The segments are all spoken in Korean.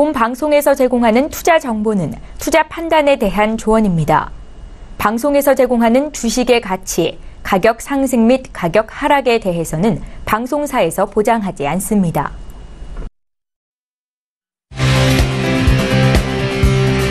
본 방송에서 제공하는 투자 정보는 투자 판단에 대한 조언입니다. 방송에서 제공하는 주식의 가치, 가격 상승 및 가격 하락에 대해서는 방송사에서 보장하지 않습니다.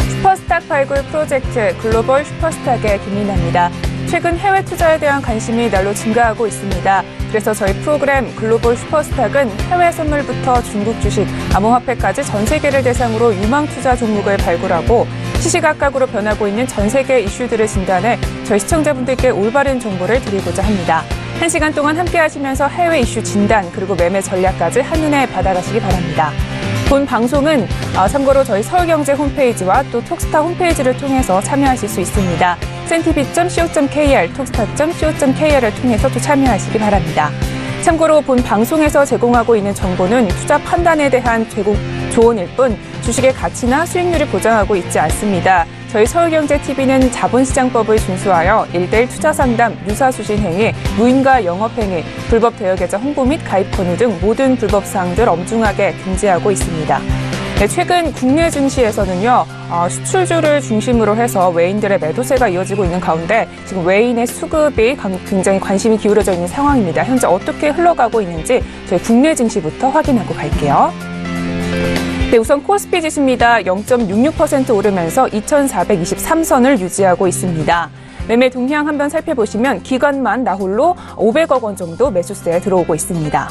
슈퍼스탁 발굴 프로젝트 글로벌 슈퍼스탁의 김민아입니다. 최근 해외 투자에 대한 관심이 날로 증가하고 있습니다. 그래서 저희 프로그램 글로벌 슈퍼스탁은 해외 선물부터 중국 주식, 암호화폐까지 전 세계를 대상으로 유망 투자 종목을 발굴하고 시시각각으로 변하고 있는 전 세계 이슈들을 진단해 저희 시청자분들께 올바른 정보를 드리고자 합니다. 1시간 동안 함께 하시면서 해외 이슈 진단 그리고 매매 전략까지 한눈에 받아가시기 바랍니다. 본 방송은 참고로 저희 서울경제 홈페이지와 또 톡스타 홈페이지를 통해서 참여하실 수 있습니다. cntv.co.kr, 톡스타.co.kr을 통해서 또 참여하시기 바랍니다. 참고로 본 방송에서 제공하고 있는 정보는 투자 판단에 대한 조언일 뿐 주식의 가치나 수익률을 보장하고 있지 않습니다. 저희 서울경제TV는 자본시장법을 준수하여 1:1 투자상담, 유사수신행위, 무인가 영업행위, 불법 대여계좌 홍보 및 가입 권유 등 모든 불법 사항들 엄중하게 금지하고 있습니다. 네, 최근 국내 증시에서는요, 수출주를 중심으로 해서 외인들의 매도세가 이어지고 있는 가운데 지금 외인의 수급이 굉장히 관심이 기울어져 있는 상황입니다. 현재 어떻게 흘러가고 있는지 저희 국내 증시부터 확인하고 갈게요. 네, 우선 코스피 지수입니다. 0.66% 오르면서 2,423선을 유지하고 있습니다. 매매 동향 한번 살펴보시면 기관만 나홀로 500억 원 정도 매수세에 들어오고 있습니다.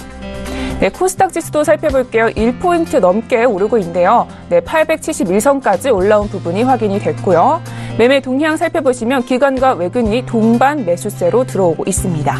네, 코스닥 지수도 살펴볼게요. 1포인트 넘게 오르고 있는데요. 네, 871선까지 올라온 부분이 확인이 됐고요. 매매 동향 살펴보시면 기관과 외근이 동반 매수세로 들어오고 있습니다.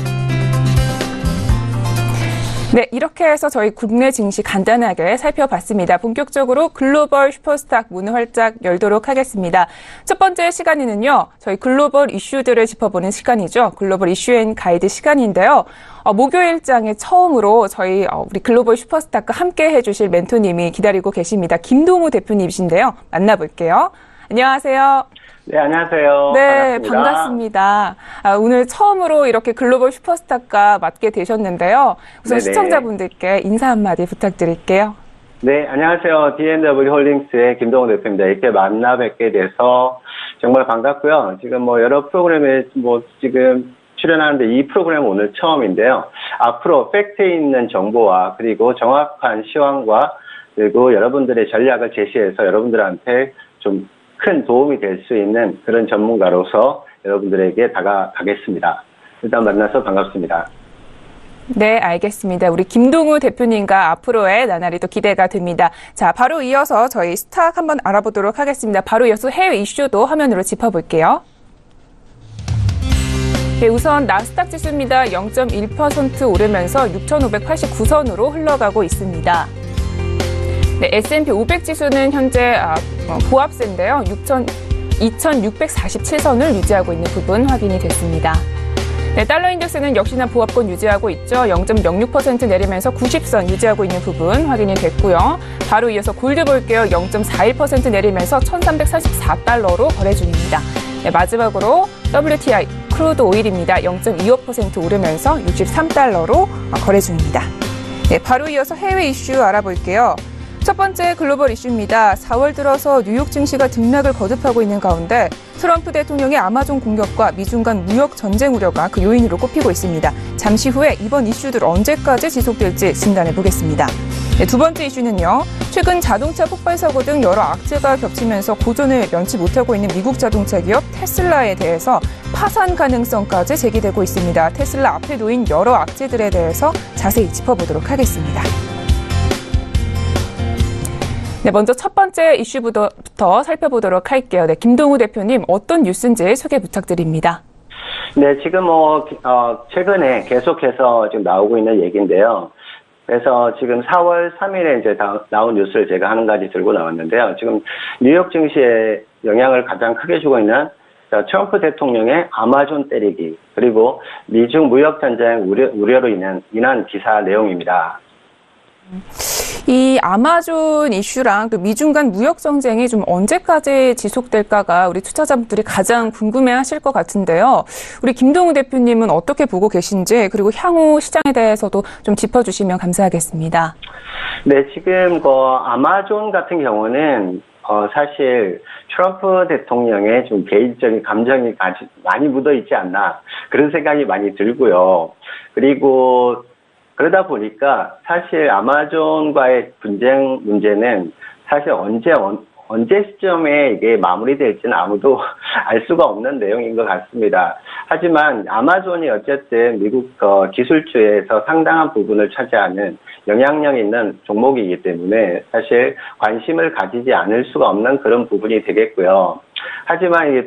네, 이렇게 해서 저희 국내 증시 간단하게 살펴봤습니다. 본격적으로 글로벌 슈퍼스탁 문을 활짝 열도록 하겠습니다. 첫 번째 시간에는요, 저희 글로벌 이슈들을 짚어보는 시간이죠. 글로벌 이슈 앤 가이드 시간인데요. 목요일장에 처음으로 저희 우리 글로벌 슈퍼스탁과 함께 해주실 멘토님이 기다리고 계십니다. 김동우 대표님이신데요. 만나볼게요. 안녕하세요. 네, 안녕하세요. 네, 반갑습니다. 오늘 처음으로 이렇게 글로벌 슈퍼스탁과 맡게 되셨는데요. 우선 네네. 시청자분들께 인사 한마디 부탁드릴게요. 네, 안녕하세요. D&W 홀딩스의 김동호 대표입니다. 이렇게 만나 뵙게 돼서 정말 반갑고요. 지금 여러 프로그램에 지금 출연하는데 이 프로그램은 오늘 처음인데요. 앞으로 팩트에 있는 정보와 그리고 정확한 시황과 그리고 여러분들의 전략을 제시해서 여러분들한테 좀 큰 도움이 될 수 있는 그런 전문가로서 여러분들에게 다가가겠습니다. 일단 만나서 반갑습니다. 네, 알겠습니다. 우리 김동우 대표님과 앞으로의 나날이 또 기대가 됩니다. 자, 바로 이어서 저희 스탁 한번 알아보도록 하겠습니다. 바로 이어서 해외 이슈도 화면으로 짚어볼게요. 네, 우선 나스닥 지수입니다. 0.1% 오르면서 6,589선으로 흘러가고 있습니다. 네, S&P 500 지수는 현재 보합세인데요. 2,647선을 유지하고 있는 부분 확인이 됐습니다. 네, 달러 인덱스는 역시나 보합권 유지하고 있죠. 0.06% 내리면서 90선 유지하고 있는 부분 확인이 됐고요. 바로 이어서 골드 볼게요. 0.41% 내리면서 1,344달러로 거래 중입니다. 네, 마지막으로 WTI 크루드 오일입니다. 0.25% 오르면서 63달러로 거래 중입니다. 네, 바로 이어서 해외 이슈 알아볼게요. 첫 번째 글로벌 이슈입니다. 4월 들어서 뉴욕 증시가 등락을 거듭하고 있는 가운데 트럼프 대통령의 아마존 공격과 미중 간 무역 전쟁 우려가 그 요인으로 꼽히고 있습니다. 잠시 후에 이번 이슈들 언제까지 지속될지 진단해 보겠습니다. 네, 두 번째 이슈는요. 최근 자동차 폭발 사고 등 여러 악재가 겹치면서 고전을 면치 못하고 있는 미국 자동차 기업 테슬라에 대해서 파산 가능성까지 제기되고 있습니다. 테슬라 앞에 놓인 여러 악재들에 대해서 자세히 짚어보도록 하겠습니다. 네, 먼저 첫 번째 이슈부터 살펴보도록 할게요. 네, 김동우 대표님, 어떤 뉴스인지 소개 부탁드립니다. 네, 지금 최근에 계속해서 지금 나오고 있는 얘기인데요. 그래서 지금 4월 3일에 이제 나온 뉴스를 제가 한 가지 들고 나왔는데요. 지금 뉴욕 증시에 영향을 가장 크게 주고 있는 트럼프 대통령의 아마존 때리기, 그리고 미중 무역 전쟁 우려로 인한 기사 내용입니다. 이 아마존 이슈랑 또 미중 간 무역 정쟁이 좀 언제까지 지속될까가 우리 투자자분들이 가장 궁금해하실 것 같은데요. 우리 김동우 대표님은 어떻게 보고 계신지 그리고 향후 시장에 대해서도 좀 짚어주시면 감사하겠습니다. 네, 지금 아마존 같은 경우는 사실 트럼프 대통령의 좀 개인적인 감정이 많이 묻어 있지 않나 그런 생각이 많이 들고요. 그리고 그러다 보니까 사실 아마존과의 분쟁 문제는 사실 언제 시점에 이게 마무리될지는 아무도 알 수가 없는 내용인 것 같습니다. 하지만 아마존이 어쨌든 미국 기술주에서 상당한 부분을 차지하는 영향력 있는 종목이기 때문에 사실 관심을 가지지 않을 수가 없는 그런 부분이 되겠고요. 하지만 이게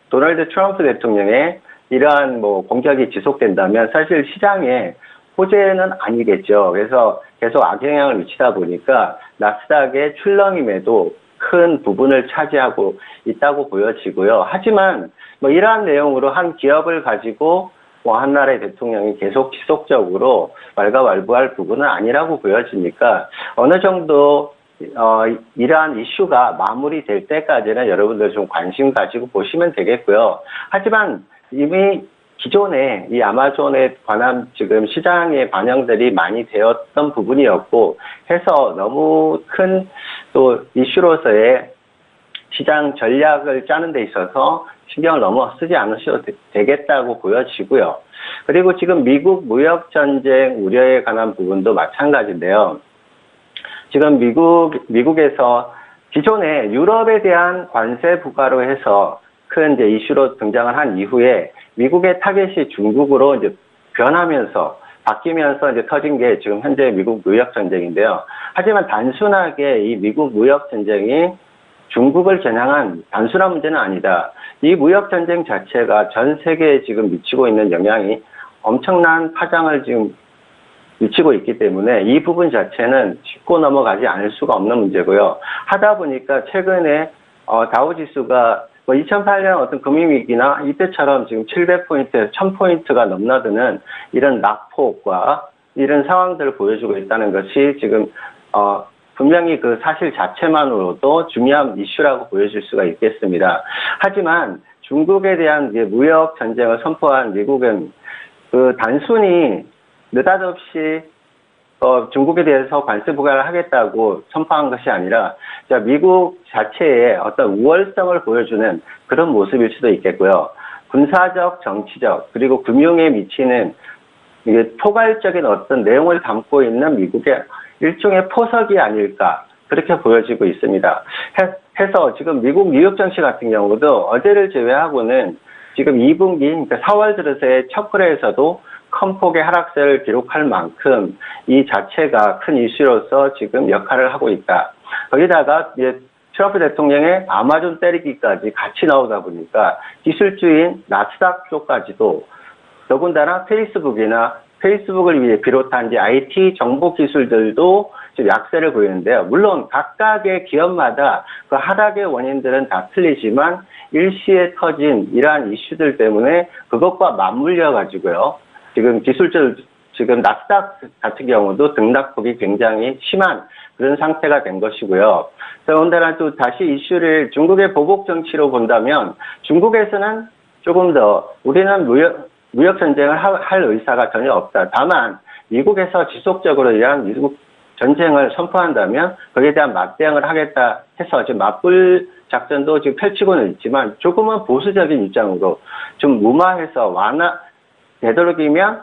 도널드 트럼프 대통령의 이러한 공격이 지속된다면 사실 시장에 호재는 아니겠죠. 그래서 계속 악영향을 미치다 보니까 나스닥의 출렁임에도 큰 부분을 차지하고 있다고 보여지고요. 하지만 이러한 내용으로 한 기업을 가지고 한 나라의 대통령이 계속 지속적으로 왈가왈부할 부분은 아니라고 보여지니까 어느 정도 이러한 이슈가 마무리될 때까지는 여러분들 좀 관심 가지고 보시면 되겠고요. 하지만 이미 기존에 이 아마존에 관한 지금 시장의 반영들이 많이 되었던 부분이었고 해서 너무 큰 또 이슈로서의 시장 전략을 짜는 데 있어서 신경을 너무 쓰지 않으셔도 되겠다고 보여지고요. 그리고 지금 미국 무역 전쟁 우려에 관한 부분도 마찬가지인데요. 지금 미국에서 기존에 유럽에 대한 관세 부과로 해서 큰 이제 이슈로 등장을 한 이후에 미국의 타겟이 중국으로 이제 바뀌면서 이제 터진 게 지금 현재 미국 무역 전쟁인데요. 하지만 단순하게 이 미국 무역 전쟁이 중국을 겨냥한 단순한 문제는 아니다. 이 무역 전쟁 자체가 전 세계에 지금 미치고 있는 영향이 엄청난 파장을 지금 미치고 있기 때문에 이 부분 자체는 짚고 넘어가지 않을 수가 없는 문제고요. 하다 보니까 최근에 다우지수가 2008년 어떤 금융위기나 이때처럼 지금 700포인트에서 1000포인트가 넘나드는 이런 낙폭과 이런 상황들을 보여주고 있다는 것이 지금 분명히 그 사실 자체만으로도 중요한 이슈라고 보여질 수가 있겠습니다. 하지만 중국에 대한 무역 전쟁을 선포한 미국은 그 단순히 느닷없이 중국에 대해서 관세 부과를 하겠다고 선포한 것이 아니라 미국 자체의 어떤 우월성을 보여주는 그런 모습일 수도 있겠고요. 군사적, 정치적, 그리고 금융에 미치는 이게 포괄적인 어떤 내용을 담고 있는 미국의 일종의 포석이 아닐까 그렇게 보여지고 있습니다. 해서 지금 미국 뉴욕 증시 같은 경우도 어제를 제외하고는 지금 2분기, 그러니까 4월 들어서의 첫 거래에서도 큰 폭의 하락세를 기록할 만큼 이 자체가 큰 이슈로서 지금 역할을 하고 있다. 거기다가 트럼프 대통령의 아마존 때리기까지 같이 나오다 보니까 기술주인 나스닥 쪽까지도 더군다나 페이스북을 비롯한 이제 IT 정보 기술들도 지금 약세를 보이는데요. 물론 각각의 기업마다 그 하락의 원인들은 다 틀리지만 일시에 터진 이러한 이슈들 때문에 그것과 맞물려 가지고요. 지금 나스닥 같은 경우도 등락폭이 굉장히 심한 그런 상태가 된 것이고요. 더군다나 또 다시 이슈를 중국의 보복 정치로 본다면 중국에서는 조금 더 우리는 무역 전쟁을 할 의사가 전혀 없다. 다만 미국에서 지속적으로 이러한 미국 전쟁을 선포한다면 거기에 대한 맞대응을 하겠다 해서 지금 맞불 작전도 지금 펼치고는 있지만 조금은 보수적인 입장으로 좀 무마해서 되도록이면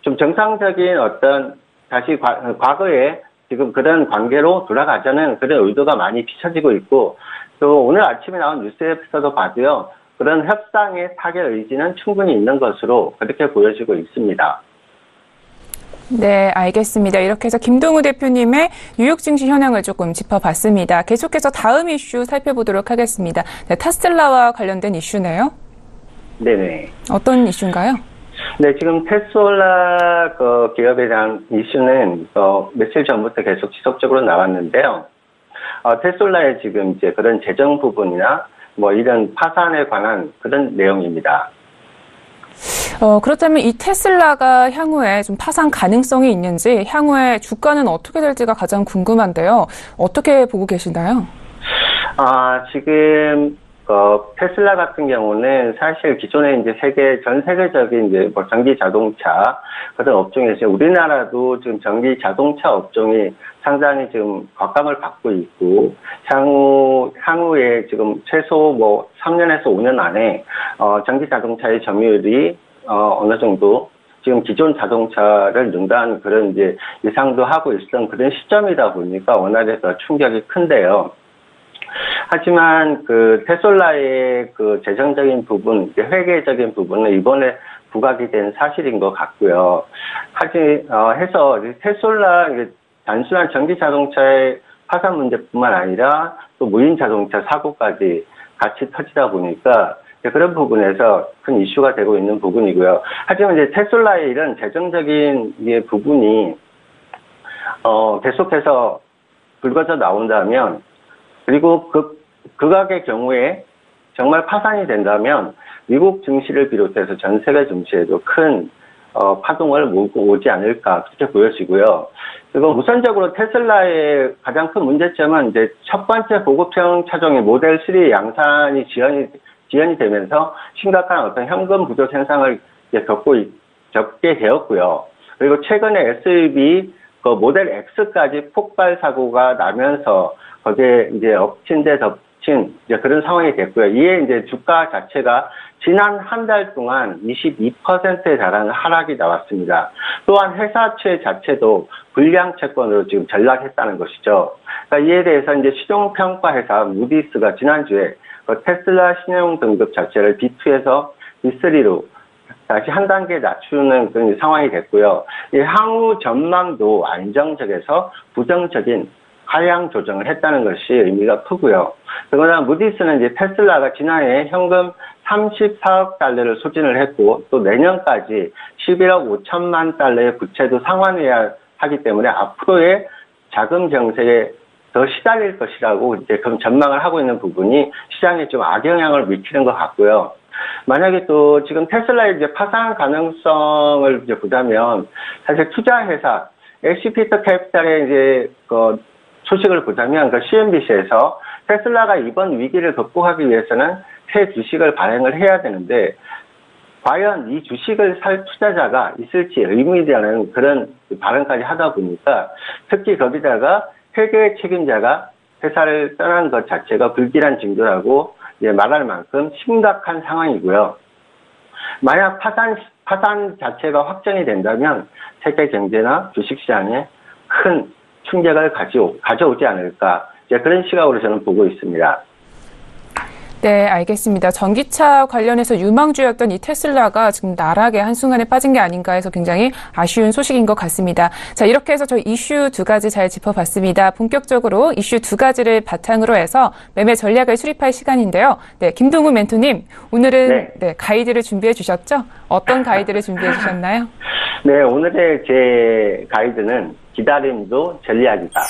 좀 정상적인 어떤 다시 과거에 지금 그런 관계로 돌아가자는 그런 의도가 많이 비춰지고 있고 또 오늘 아침에 나온 뉴스에서도 봐도요. 그런 협상의 타결 의지는 충분히 있는 것으로 그렇게 보여지고 있습니다. 네, 알겠습니다. 이렇게 해서 김동우 대표님의 뉴욕 증시 현황을 조금 짚어봤습니다. 계속해서 다음 이슈 살펴보도록 하겠습니다. 네, 테슬라와 관련된 이슈네요. 네네. 어떤 이슈인가요? 네, 지금 테슬라 기업에 대한 이슈는 며칠 전부터 계속 지속적으로 나왔는데요. 테슬라의 지금 이제 그런 재정 부분이나 이런 파산에 관한 그런 내용입니다. 그렇다면 이 테슬라가 향후에 좀 파산 가능성이 있는지, 향후에 주가는 어떻게 될지가 가장 궁금한데요. 어떻게 보고 계시나요? 지금 테슬라 같은 경우는 사실 기존에 이제 전 세계적인 이제 뭐 전기 자동차 그런 업종에서 우리나라도 지금 전기 자동차 업종이 상당히 지금 곽감을 받고 있고 향후에 지금 최소 뭐 3년에서 5년 안에 전기 자동차의 점유율이 어느 정도 지금 기존 자동차를 능가하는 그런 이제 예상도 하고 있었던 그런 시점이다 보니까 원활해서 충격이 큰데요. 하지만 그 테슬라의 그 재정적인 부분, 회계적인 부분은 이번에 부각이 된 사실인 것 같고요. 해서 테슬라 단순한 전기 자동차의 파산 문제뿐만 아니라 또 무인 자동차 사고까지 같이 터지다 보니까 그런 부분에서 큰 이슈가 되고 있는 부분이고요. 하지만 이제 테슬라의 이런 재정적인 부분이 계속해서 불거져 나온다면 그리고 극악의 경우에 정말 파산이 된다면 미국 증시를 비롯해서 전 세계 증시에도 큰 파동을 몰고 오지 않을까 그렇게 보여지고요. 그리고 우선적으로 테슬라의 가장 큰 문제점은 이제 첫 번째 보급형 차종의 모델 3 양산이 지연이 되면서 심각한 어떤 현금 부족 현상을 겪게 되었고요. 그리고 최근에 SUV 모델 X까지 폭발 사고가 나면서 거기에 이제 엎친 데 덮친 그런 상황이 됐고요. 이에 이제 주가 자체가 지난 한 달 동안 22%에 달하는 하락이 나왔습니다. 또한 회사채 자체도 불량 채권으로 지금 전락했다는 것이죠. 그러니까 이에 대해서 이제 신용평가 회사 무디스가 지난주에 테슬라 신용 등급 자체를 B2에서 B3로 다시 한 단계 낮추는 그런 상황이 됐고요. 이 향후 전망도 안정적에서 부정적인 하향 조정을 했다는 것이 의미가 크고요. 그러나 무디스는 이제 테슬라가 지난해 현금 34억 달러를 소진을 했고 또 내년까지 11억 5천만 달러의 부채도 상환해야 하기 때문에 앞으로의 자금 정책에 더 시달릴 것이라고 이제 그런 전망을 하고 있는 부분이 시장에 좀 악영향을 미치는 것 같고요. 만약에 또 지금 테슬라의 이제 파산 가능성을 이제 보자면 사실 투자 회사 엑시피터 캐피탈의 이제 소식을 보자면 CNBC에서 테슬라가 이번 위기를 극복하기 위해서는 새 주식을 발행을 해야 되는데 과연 이 주식을 살 투자자가 있을지 의문이라는 그런 발언까지 하다 보니까 특히 거기다가 회계 책임자가 회사를 떠난 것 자체가 불길한 징조라고 말할 만큼 심각한 상황이고요. 만약 파산 자체가 확정이 된다면 세계 경제나 주식시장에 큰 충격을 가져오지 않을까 그런 시각으로 저는 보고 있습니다. 네, 알겠습니다. 전기차 관련해서 유망주였던 이 테슬라가 지금 나락에 한순간에 빠진 게 아닌가 해서 굉장히 아쉬운 소식인 것 같습니다. 자, 이렇게 해서 저희 이슈 두 가지 잘 짚어봤습니다. 본격적으로 이슈 두 가지를 바탕으로 해서 매매 전략을 수립할 시간인데요. 네, 김동훈 멘토님, 오늘은 네, 가이드를 준비해 주셨죠? 어떤 가이드를 준비해 주셨나요? 네, 오늘의 제 가이드는 기다림도 전략이다.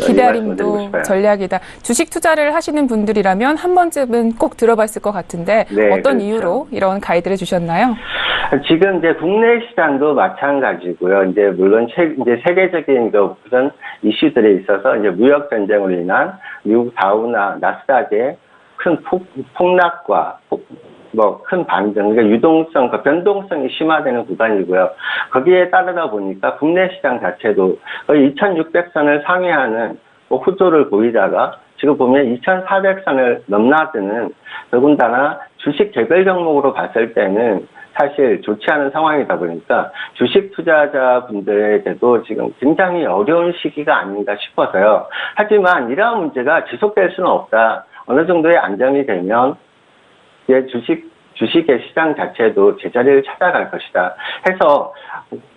기다림도 전략이다. 주식 투자를 하시는 분들이라면 한 번쯤은 꼭 들어봤을 것 같은데 네, 어떤 그렇죠. 이유로 이런 가이드를 주셨나요? 지금 이제 국내 시장도 마찬가지고요. 이제 물론 이제 세계적인 그런 이슈들에 있어서 이제 무역 전쟁으로 인한 미국 다우나 나스닥의 큰 폭락과 큰 반등, 그러니까 유동성, 변동성이 심화되는 구간이고요. 거기에 따르다 보니까 국내 시장 자체도 거의 2600선을 상회하는 후조를 보이다가 지금 보면 2400선을 넘나드는 더군다나 주식 개별 종목으로 봤을 때는 사실 좋지 않은 상황이다 보니까 주식 투자자분들에게도 지금 굉장히 어려운 시기가 아닌가 싶어서요. 하지만 이러한 문제가 지속될 수는 없다. 어느 정도의 안정이 되면 주식의 시장 자체도 제자리를 찾아갈 것이다. 해서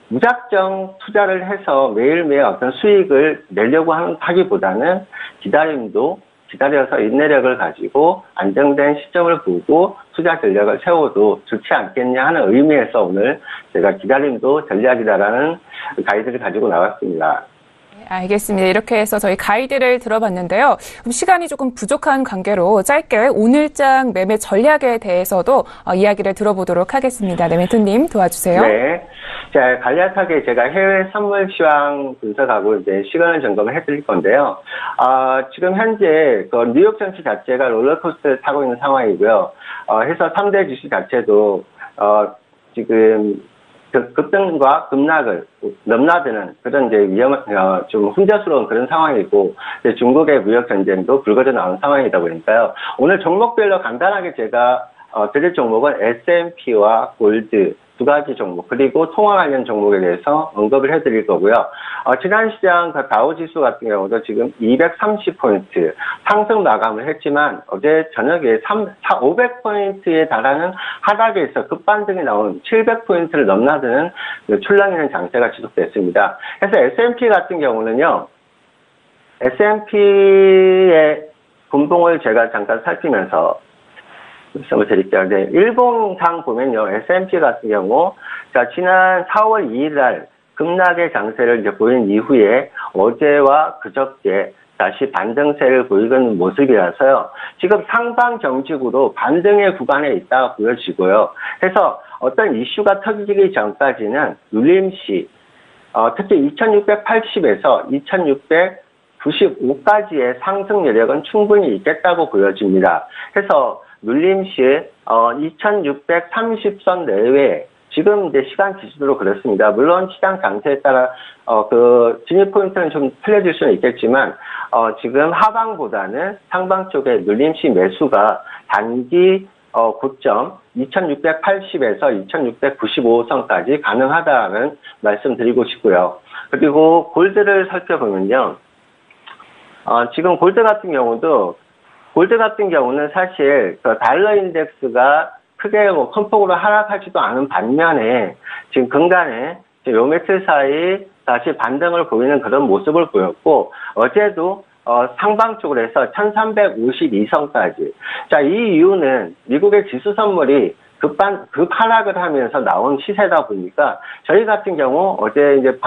무작정 투자를 해서 매일매일 어떤 수익을 내려고 하기보다는 기다려서 인내력을 가지고 안정된 시점을 보고 투자 전략을 세워도 좋지 않겠냐 하는 의미에서 오늘 제가 기다림도 전략이다라는 가이드를 가지고 나왔습니다. 알겠습니다. 이렇게 해서 저희 가이드를 들어봤는데요. 그럼 시간이 조금 부족한 관계로 짧게 오늘장 매매 전략에 대해서도 이야기를 들어보도록 하겠습니다. 네, 멘토님 도와주세요. 네. 자, 간략하게 제가 해외 선물 시황 분석하고 이제 시간을 점검을 해드릴 건데요. 지금 현재 그 뉴욕 증시 자체가 롤러코스터를 타고 있는 상황이고요. 해서 3대 지수 자체도 지금 급등과 급락을 넘나드는 그런 이제 좀 혼자스러운 그런 상황이고, 이제 중국의 무역 전쟁도 불거져 나온 상황이다 보니까요. 오늘 종목별로 간단하게 제가 드릴 종목은 S&P와 골드 두 가지 종목, 그리고 통화 관련 종목에 대해서 언급을 해드릴 거고요. 지난 시장 그 다우지수 같은 경우도 지금 230포인트 상승 마감을 했지만 어제 저녁에 500포인트에 달하는 하락에서 급반등이 나온 700포인트를 넘나드는 출렁 있는 장세가 지속됐습니다. 그래서 S&P 같은 경우는요, S&P의 분봉을 제가 잠깐 살피면서 말씀을 드릴게요. 네, 일봉상 보면요, S&P 같은 경우, 자, 지난 4월 2일 날 급락의 장세를 이제 보인 이후에 어제와 그저께 다시 반등세를 보이는 모습이라서요, 지금 상방 정직으로 반등의 구간에 있다가 보여지고요. 그래서 어떤 이슈가 터지기 전까지는 눌림시, 특히 2680에서 2695까지의 상승 여력은 충분히 있겠다고 보여집니다. 그래서 눌림시 2630선 내외, 지금 이제 시간 기준으로 그렇습니다. 물론 시장 장세에 따라 그 진입 포인트는 좀 틀려질 수는 있겠지만 지금 하방보다는 상방 쪽에 눌림시 매수가 단기 고점 2680에서 2695선까지 가능하다는 말씀드리고 싶고요. 그리고 골드를 살펴보면요, 지금 골드 같은 경우는 사실 그 달러 인덱스가 크게 뭐 큰 폭으로 하락하지도 않은 반면에 지금 근간에 요 며칠 사이 다시 반등을 보이는 그런 모습을 보였고, 어제도 상방 쪽으로 해서 1352선까지. 자, 이 이유는 미국의 지수 선물이 급하락을 하면서 나온 시세다 보니까 저희 같은 경우 어제 이제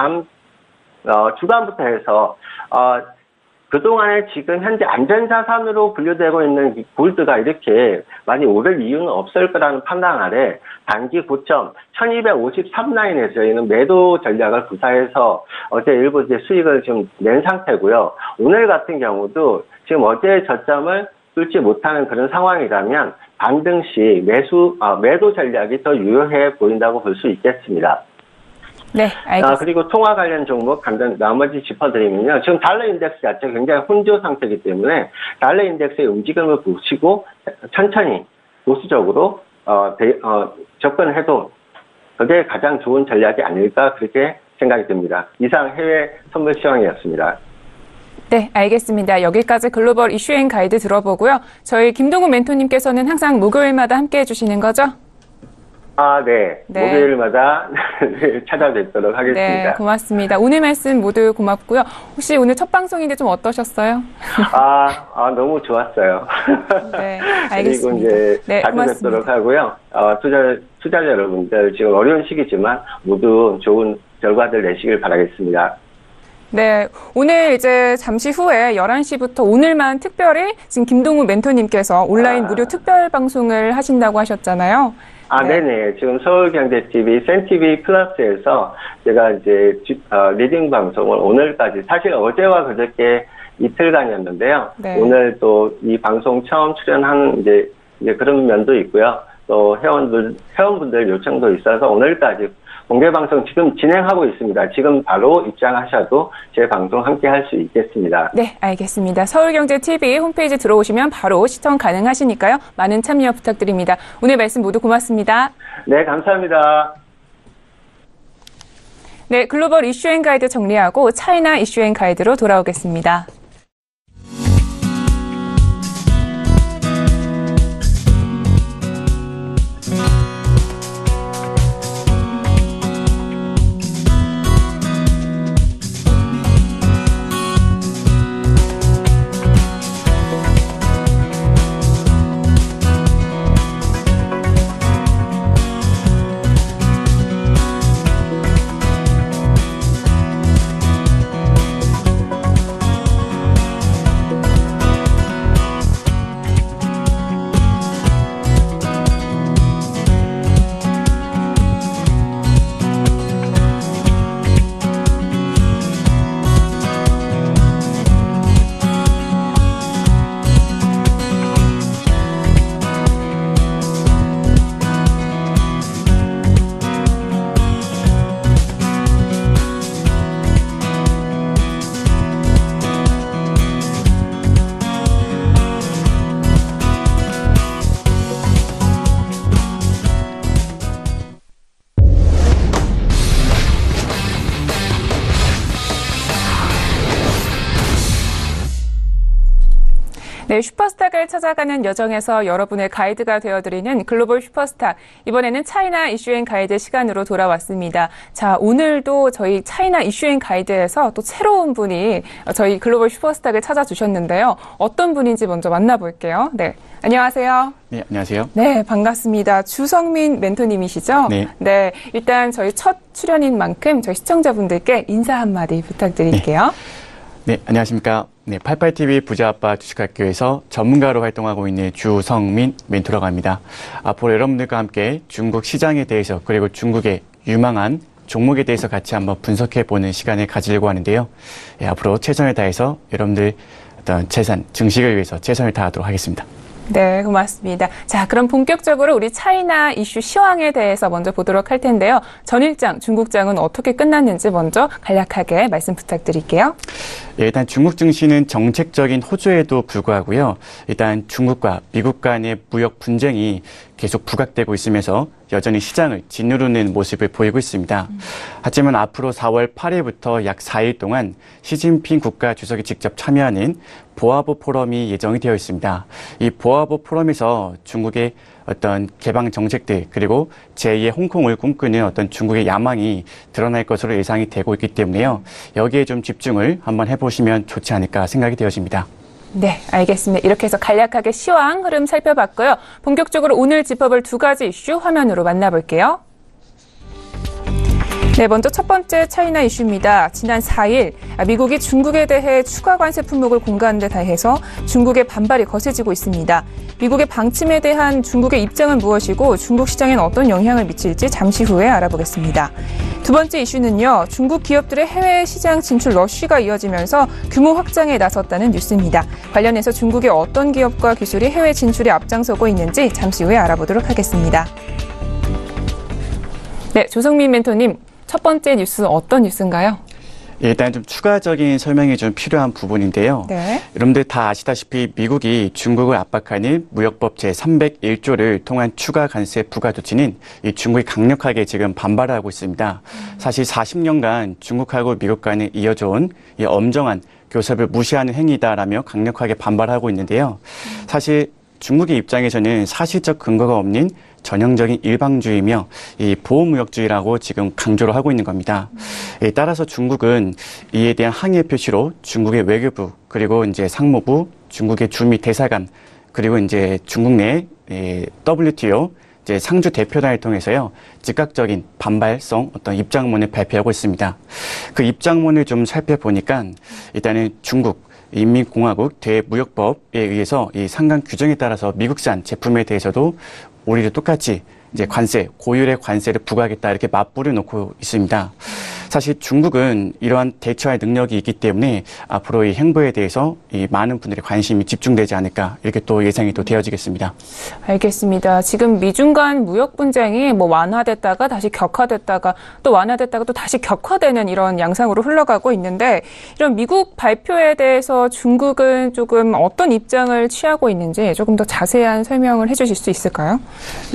주간부터 해서 그동안에 지금 현재 안전자산으로 분류되고 있는 골드가 이렇게 많이 오를 이유는 없을 거라는 판단 아래 단기 고점 1253라인에서 저희는 매도 전략을 구사해서 어제 일부 이제 수익을 좀 낸 상태고요. 오늘 같은 경우도 지금 어제 저점을 뚫지 못하는 그런 상황이라면 반등 시 매도 전략이 더 유효해 보인다고 볼 수 있겠습니다. 네, 알겠습니다. 그리고 통화 관련 종목 간단히 나머지 짚어드리면요. 지금 달러 인덱스 자체가 굉장히 혼조 상태이기 때문에 달러 인덱스의 움직임을 보시고 천천히 보수적으로 접근해도 그게 가장 좋은 전략이 아닐까 그렇게 생각이 듭니다. 이상 해외 선물 시황이었습니다. 네, 알겠습니다. 여기까지 글로벌 이슈앤 가이드 들어보고요. 저희 김동훈 멘토님께서는 항상 목요일마다 함께해 주시는 거죠? 네. 목요일마다 찾아뵙도록 하겠습니다. 네, 고맙습니다. 오늘 말씀 모두 고맙고요. 혹시 오늘 첫 방송인데 좀 어떠셨어요? 너무 좋았어요. 네, 알겠습니다. 그리고 이제 네, 자주 고맙습니다. 뵙도록 하고요. 투자자 여러분들 지금 어려운 시기지만 모두 좋은 결과들 내시길 바라겠습니다. 네, 오늘 이제 잠시 후에 11시부터 오늘만 특별히 지금 김동훈 멘토님께서 온라인 무료 특별 방송을 하신다고 하셨잖아요. 네네. 지금 서울경제TV, 센TV 플러스에서 제가 이제 리딩 방송을 오늘까지, 사실 어제와 그저께 이틀간이었는데요. 네. 오늘 또 이 방송 처음 출연하는 이제 그런 면도 있고요. 또 회원분들 요청도 있어서 오늘까지 공개 방송 지금 진행하고 있습니다. 지금 바로 입장하셔도 제 방송 함께 할 수 있겠습니다. 네, 알겠습니다. 서울경제TV 홈페이지 들어오시면 바로 시청 가능하시니까요. 많은 참여 부탁드립니다. 오늘 말씀 모두 고맙습니다. 네, 감사합니다. 네, 글로벌 이슈앤 가이드 정리하고 차이나 이슈앤 가이드로 돌아오겠습니다. 네, 슈퍼스탁을 찾아가는 여정에서 여러분의 가이드가 되어드리는 글로벌 슈퍼스탁. 이번에는 차이나 이슈앤 가이드 시간으로 돌아왔습니다. 자, 오늘도 저희 차이나 이슈앤 가이드에서 또 새로운 분이 저희 글로벌 슈퍼스탁을 찾아주셨는데요. 어떤 분인지 먼저 만나볼게요. 네, 안녕하세요. 네, 안녕하세요. 네, 반갑습니다. 주성민 멘토님이시죠? 네. 네, 일단 저희 첫 출연인 만큼 저희 시청자분들께 인사 한마디 부탁드릴게요. 네, 안녕하십니까. 네, 88TV 부자아빠 주식학교에서 전문가로 활동하고 있는 주성민 멘토라고 합니다. 앞으로 여러분들과 함께 중국 시장에 대해서 그리고 중국의 유망한 종목에 대해서 같이 한번 분석해보는 시간을 가지려고 하는데요. 네, 앞으로 최선을 다해서 여러분들 어떤 재산, 증식을 위해서 최선을 다하도록 하겠습니다. 네, 고맙습니다. 자, 그럼 본격적으로 우리 차이나 이슈 시황에 대해서 먼저 보도록 할 텐데요. 전일장, 중국장은 어떻게 끝났는지 먼저 간략하게 말씀 부탁드릴게요. 예, 일단 중국 증시는 정책적인 호조에도 불구하고요. 일단 중국과 미국 간의 무역 분쟁이 계속 부각되고 있으면서 여전히 시장을 짓누르는 모습을 보이고 있습니다. 하지만 앞으로 4월 8일부터 약 4일 동안 시진핑 국가주석이 직접 참여하는 보아보 포럼이 예정이 되어 있습니다. 이 보아보 포럼에서 중국의 어떤 개방 정책들 그리고 제2의 홍콩을 꿈꾸는 어떤 중국의 야망이 드러날 것으로 예상이 되고 있기 때문에요. 여기에 좀 집중을 한번 해보시면 좋지 않을까 생각이 되어집니다. 네, 알겠습니다. 이렇게 해서 간략하게 시황 흐름 살펴봤고요. 본격적으로 오늘 짚어볼 두 가지 이슈 화면으로 만나볼게요. 네, 먼저 첫 번째 차이나 이슈입니다. 지난 4일 미국이 중국에 대해 추가 관세 품목을 공개한 데 대해서 중국의 반발이 거세지고 있습니다. 미국의 방침에 대한 중국의 입장은 무엇이고 중국 시장에는 어떤 영향을 미칠지 잠시 후에 알아보겠습니다. 두 번째 이슈는요. 중국 기업들의 해외 시장 진출 러쉬가 이어지면서 규모 확장에 나섰다는 뉴스입니다. 관련해서 중국의 어떤 기업과 기술이 해외 진출에 앞장서고 있는지 잠시 후에 알아보도록 하겠습니다. 네, 조성민 멘토님. 첫 번째 뉴스는 어떤 뉴스인가요? 일단 좀 추가적인 설명이 좀 필요한 부분인데요. 네. 여러분들 다 아시다시피 미국이 중국을 압박하는 무역법 제301조를 통한 추가 관세 부과 조치는 이 중국이 강력하게 지금 반발하고 있습니다. 사실 40년간 중국하고 미국 간에 이어져 온 이 엄정한 교섭을 무시하는 행위다라며 강력하게 반발하고 있는데요. 사실 중국의 입장에서는 사실적 근거가 없는 전형적인 일방주의며 이 보호무역주의라고 지금 강조를 하고 있는 겁니다. 따라서 중국은 이에 대한 항의 표시로 중국의 외교부 그리고 이제 상무부, 중국의 주미 대사관 그리고 이제 중국 내 WTO 이제 상주 대표단을 통해서요 즉각적인 반발성 어떤 입장문을 발표하고 있습니다. 그 입장문을 좀 살펴보니까 일단은 중국 인민공화국 대무역법에 의해서 이 상관 규정에 따라서 미국산 제품에 대해서도 우리도 똑같이 이제 관세, 고율의 관세를 부과하겠다 이렇게 맞불을 놓고 있습니다. 사실 중국은 이러한 대처할 능력이 있기 때문에 앞으로 이 행보에 대해서 이 많은 분들의 관심이 집중되지 않을까 이렇게 또 예상이 또 되어지겠습니다. 알겠습니다. 지금 미중 간 무역 분쟁이 뭐 완화됐다가 다시 격화됐다가 또 완화됐다가 또 다시 격화되는 이런 양상으로 흘러가고 있는데 이런 미국 발표에 대해서 중국은 조금 어떤 입장을 취하고 있는지 조금 더 자세한 설명을 해주실 수 있을까요?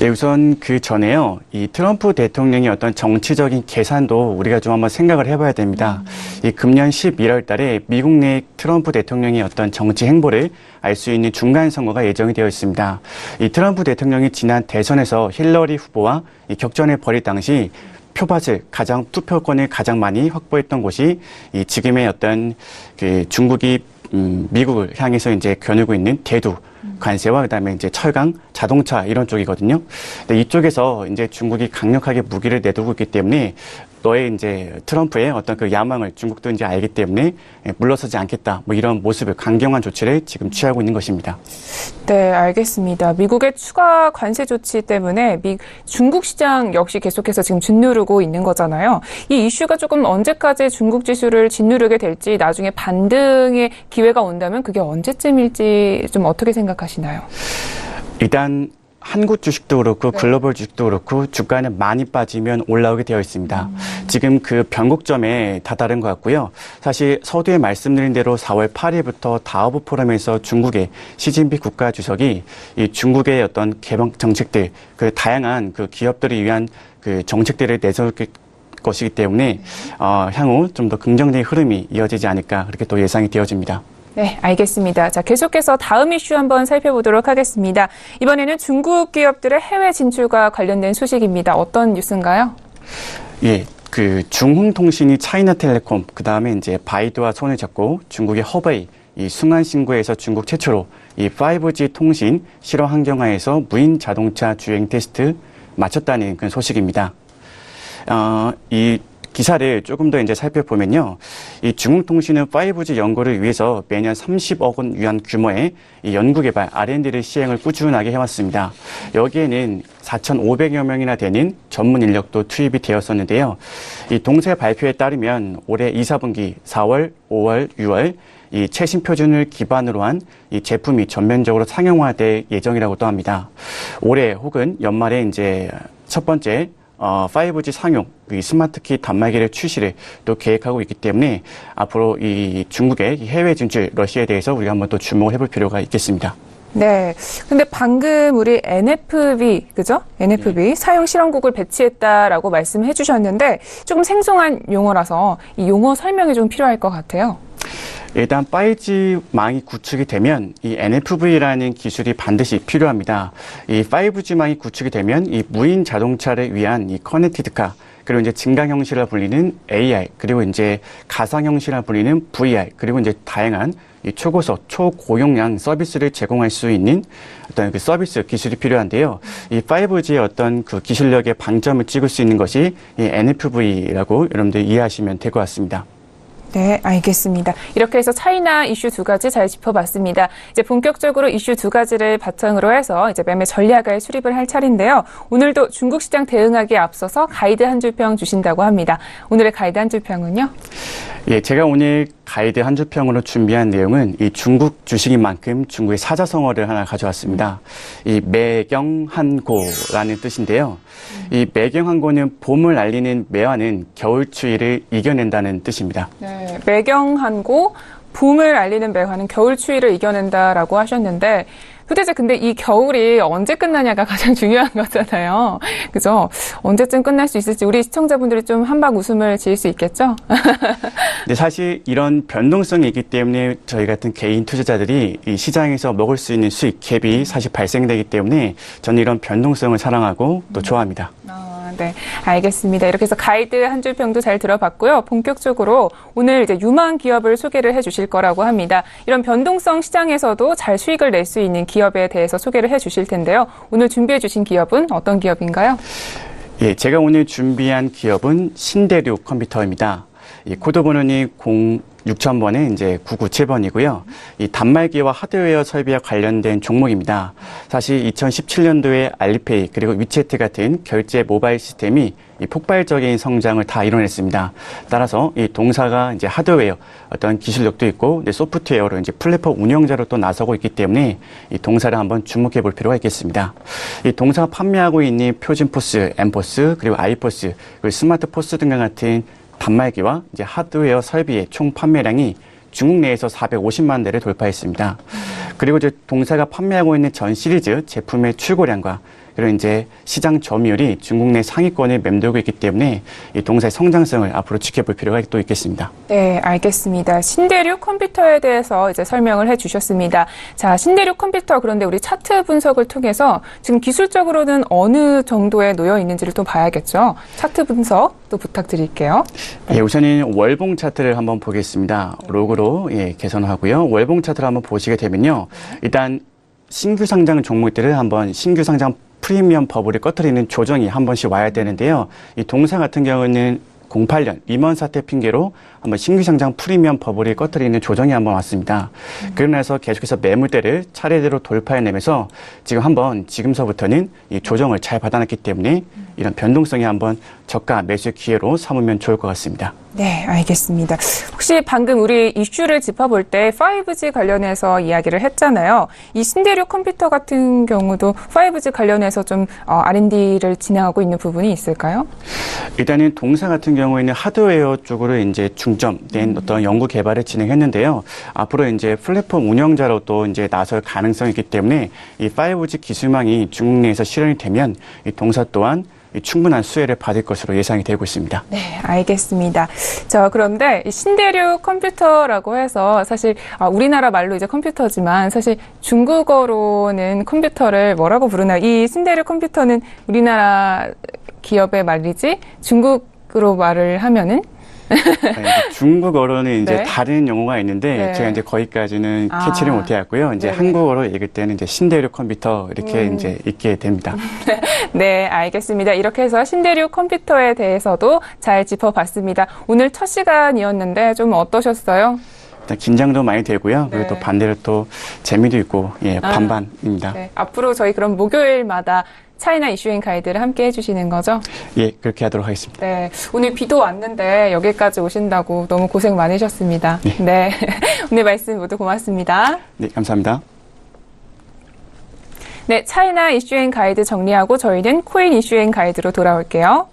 예, 우선 그 전에요. 이 트럼프 대통령의 어떤 정치적인 계산도 우리가 좀 한번 생각을 해봐야 됩니다. 이 금년 11월 달에 미국 내 트럼프 대통령의 어떤 정치 행보를 알 수 있는 중간 선거가 예정이 되어 있습니다. 이 트럼프 대통령이 지난 대선에서 힐러리 후보와 이 격전을 벌일 당시 표밭을 투표권을 가장 많이 확보했던 곳이 이 지금의 어떤 그 중국이 미국을 향해서 이제 겨누고 있는 대두 관세와 그다음에 이제 철강, 자동차 이런 쪽이거든요. 근데 이쪽에서 이제 중국이 강력하게 무기를 내두고 있기 때문에 너의 이제 트럼프의 어떤 그 야망을 중국도 이제 알기 때문에 물러서지 않겠다. 뭐 이런 모습을 강경한 조치를 지금 취하고 있는 것입니다. 네, 알겠습니다. 미국의 추가 관세 조치 때문에 중국 시장 역시 계속해서 지금 짓누르고 있는 거잖아요. 이 이슈가 조금 언제까지 중국 지수를 짓누르게 될지 나중에 반등의 기회가 온다면 그게 언제쯤일지 좀 어떻게 생각하시나요? 일단 한국 주식도 그렇고 글로벌 주식도 그렇고 주가는 많이 빠지면 올라오게 되어 있습니다. 지금 그 변곡점에 다다른 것 같고요. 사실 서두에 말씀드린 대로 4월 8일부터 다오브 포럼에서 중국의 시진핑 국가주석이 이 중국의 어떤 개방 정책들, 그 다양한 그 기업들을 위한 그 정책들을 내세울 것이기 때문에 향후 좀 더 긍정적인 흐름이 이어지지 않을까 그렇게 또 예상이 되어집니다. 네, 알겠습니다. 자, 계속해서 다음 이슈 한번 살펴보도록 하겠습니다. 이번에는 중국 기업들의 해외 진출과 관련된 소식입니다. 어떤 뉴스인가요? 예, 중흥통신이 차이나텔레콤, 그 다음에 이제 바이두와 손을 잡고 중국의 허베이, 이 숭안신구에서 중국 최초로 이 5G 통신 실험 환경하에서 무인 자동차 주행 테스트 마쳤다는 그런 소식입니다. 이 기사를 조금 더 이제 살펴보면요. 이 중흥통신은 5G 연구를 위해서 매년 30억 원 위안 규모의 이 연구개발 R&D를 시행을 꾸준하게 해왔습니다. 여기에는 4,500여 명이나 되는 전문 인력도 투입이 되었었는데요. 이 동세 발표에 따르면 올해 2, 4분기 4월, 5월, 6월 이 최신 표준을 기반으로 한 이 제품이 전면적으로 상용화될 예정이라고도 합니다. 올해 혹은 연말에 이제 첫 번째 5G 상용, 이 스마트키 단말기를 출시를 또 계획하고 있기 때문에 앞으로 이 중국의 해외 진출 러시아에 대해서 우리가 한번 또 주목을 해볼 필요가 있겠습니다. 네. 근데 방금 우리 NFV, 그죠? NFV 사용 실험국을 배치했다라고 말씀해 주셨는데 조금 생소한 용어라서 이 용어 설명이 좀 필요할 것 같아요. 일단 5G망이 구축이 되면 이 NFV라는 기술이 반드시 필요합니다. 이 5G망이 구축이 되면 이 무인 자동차를 위한 이 커넥티드카, 그리고 이제 증강 형식이라 불리는 AR, 그리고 이제 가상 형식이라 불리는 VR, 그리고 이제 다양한 이 초고속, 초고용량 서비스를 제공할 수 있는 어떤 그 서비스 기술이 필요한데요. 이 5G의 어떤 그 기술력의 방점을 찍을 수 있는 것이 이 NFV라고 여러분들 이해하시면 될 것 같습니다. 네, 알겠습니다. 이렇게 해서 차이나 이슈 두 가지 잘 짚어봤습니다. 이제 본격적으로 이슈 두 가지를 바탕으로 해서 이제 매매 전략을 수립을 할 차례인데요. 오늘도 중국 시장 대응하기에 앞서서 가이드 한 줄평 주신다고 합니다. 오늘의 가이드 한 줄평은요? 예, 제가 오늘 가이드 한 줄평으로 준비한 내용은 이 중국 주식인 만큼 중국의 사자성어를 하나 가져왔습니다. 이 매경한고라는 뜻인데요. 이 매경한고는 봄을 알리는 매화는 겨울 추위를 이겨낸다는 뜻입니다. 네, 매경한고, 봄을 알리는 매화는 겨울 추위를 이겨낸다라고 하셨는데 도대체 근데 이 겨울이 언제 끝나냐가 가장 중요한 거잖아요. 그죠? 언제쯤 끝날 수 있을지 우리 시청자분들이 좀 한박 웃음을 지을 수 있겠죠? 근데 사실 이런 변동성이 있기 때문에 저희 같은 개인 투자자들이 이 시장에서 먹을 수 있는 수익 갭이 사실 발생되기 때문에 저는 이런 변동성을 사랑하고 또 좋아합니다. 네, 알겠습니다. 이렇게 해서 가이드 한 줄평도 잘 들어봤고요. 본격적으로 오늘 이제 유망 기업을 소개를 해주실 거라고 합니다. 이런 변동성 시장에서도 잘 수익을 낼 수 있는 기업에 대해서 소개를 해주실 텐데요. 오늘 준비해주신 기업은 어떤 기업인가요? 예, 제가 오늘 준비한 기업은 신대륙 컴퓨터입니다. 이 코드 번호는 06000번에 이제 997번이고요. 이 단말기와 하드웨어 설비와 관련된 종목입니다. 사실 2017년도에 알리페이 그리고 위챗 같은 결제 모바일 시스템이 이 폭발적인 성장을 다 이뤄냈습니다. 따라서 이 동사가 이제 하드웨어 어떤 기술력도 있고 소프트웨어로 이제 플랫폼 운영자로 또 나서고 있기 때문에 이 동사를 한번 주목해 볼 필요가 있겠습니다. 이 동사가 판매하고 있는 표준포스, 엠포스 그리고 아이포스 그리고 스마트포스 등과 같은 단말기와 이제 하드웨어 설비의 총 판매량이 중국 내에서 450만 대를 돌파했습니다. 그리고 이제 동사가 판매하고 있는 전 시리즈 제품의 출고량과 그리고 이제 시장 점유율이 중국 내 상위권을 맴돌고 있기 때문에 이 동사의 성장성을 앞으로 지켜볼 필요가 또 있겠습니다. 네, 알겠습니다. 신대륙 컴퓨터에 대해서 이제 설명을 해주셨습니다. 자, 신대륙 컴퓨터 그런데 우리 차트 분석을 통해서 지금 기술적으로는 어느 정도에 놓여 있는지를 또 봐야겠죠. 차트 분석 또 부탁드릴게요. 네. 예, 우선은 월봉 차트를 한번 보겠습니다. 로그로 개선하고요. 월봉 차트를 한번 보시게 되면요, 일단 신규 상장 종목들을 한번 신규 상장 프리미엄 버블을 꺼트리는 조정이 한 번씩 와야 되는데요. 이 동사 같은 경우는 08년 리먼 사태 핑계로 한번 신규 상장 프리미엄 버블이 꺼트리는 조정이 한번 왔습니다. 그러고 나서 계속해서 매물대를 차례대로 돌파해내면서 지금 한번 지금서부터는 이 조정을 잘 받아놨기 때문에 이런 변동성이 한번 저가 매수 기회로 삼으면 좋을 것 같습니다. 네, 알겠습니다. 혹시 방금 우리 이슈를 짚어볼 때 5G 관련해서 이야기를 했잖아요. 이 신대륙 컴퓨터 같은 경우도 5G 관련해서 좀 R&D를 진행하고 있는 부분이 있을까요? 일단은 동사 같은 경우에는 하드웨어 쪽으로 이제 중점된 어떤 연구 개발을 진행했는데요. 앞으로 이제 플랫폼 운영자로 또 이제 나설 가능성이 있기 때문에 이 5G 기술망이 중국 내에서 실현이 되면 이 동사 또한 충분한 수혜를 받을 것으로 예상이 되고 있습니다. 네, 알겠습니다. 자, 그런데 이 신대륙 컴퓨터라고 해서 사실 우리나라 말로 이제 컴퓨터지만 사실 중국어로는 컴퓨터를 뭐라고 부르나? 이 신대륙 컴퓨터는 우리나라 기업의 말이지 중국으로 말을 하면은 중국어로는 이제 네. 다른 용어가 있는데 네. 제가 이제 거기까지는 캐치를 못해왔고요. 이제 네네. 한국어로 읽을 때는 이제 신대륙 컴퓨터 이렇게 이제 읽게 됩니다. 네, 알겠습니다. 이렇게 해서 신대륙 컴퓨터에 대해서도 잘 짚어봤습니다. 오늘 첫 시간이었는데 좀 어떠셨어요? 일단 긴장도 많이 되고요. 그리고 네. 또 반대로 또 재미도 있고 반반입니다. 네, 앞으로 저희 그럼 목요일마다 차이나 이슈인 가이드를 함께 해주시는 거죠? 예, 그렇게 하도록 하겠습니다. 네, 오늘 비도 왔는데 여기까지 오신다고 너무 고생 많으셨습니다. 네, 오늘 말씀 모두 고맙습니다. 네, 감사합니다. 네, 차이나 이슈인 가이드 정리하고 저희는 코인 이슈인 가이드로 돌아올게요.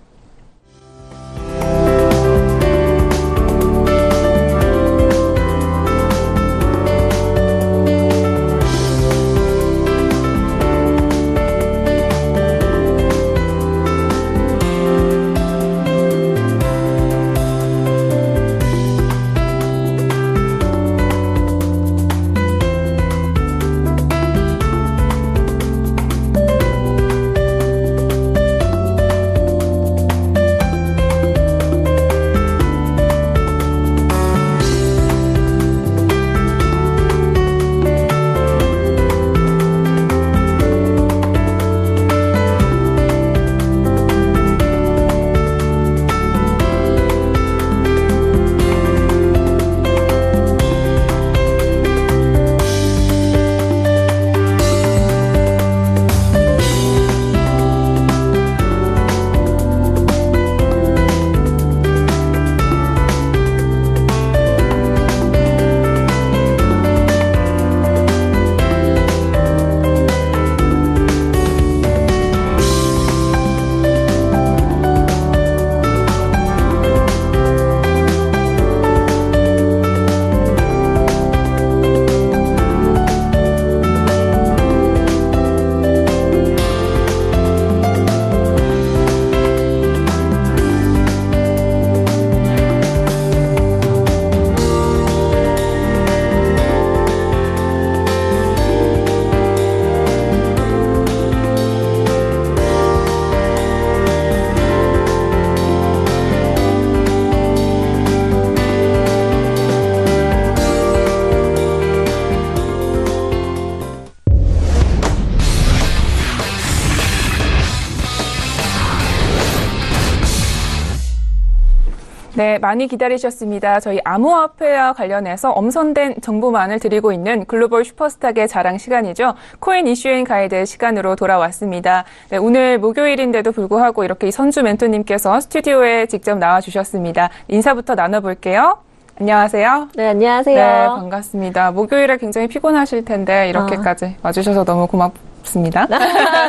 네, 많이 기다리셨습니다. 저희 암호화폐와 관련해서 엄선된 정보만을 드리고 있는 글로벌 슈퍼스탁의 자랑 시간이죠. 코인 이슈인 가이드 시간으로 돌아왔습니다. 네, 오늘 목요일인데도 불구하고 이렇게 선주 멘토님께서 스튜디오에 직접 나와주셨습니다. 인사부터 나눠볼게요. 안녕하세요. 네, 안녕하세요. 네, 반갑습니다. 목요일에 굉장히 피곤하실 텐데 이렇게까지 와주셔서 너무 고맙습니다.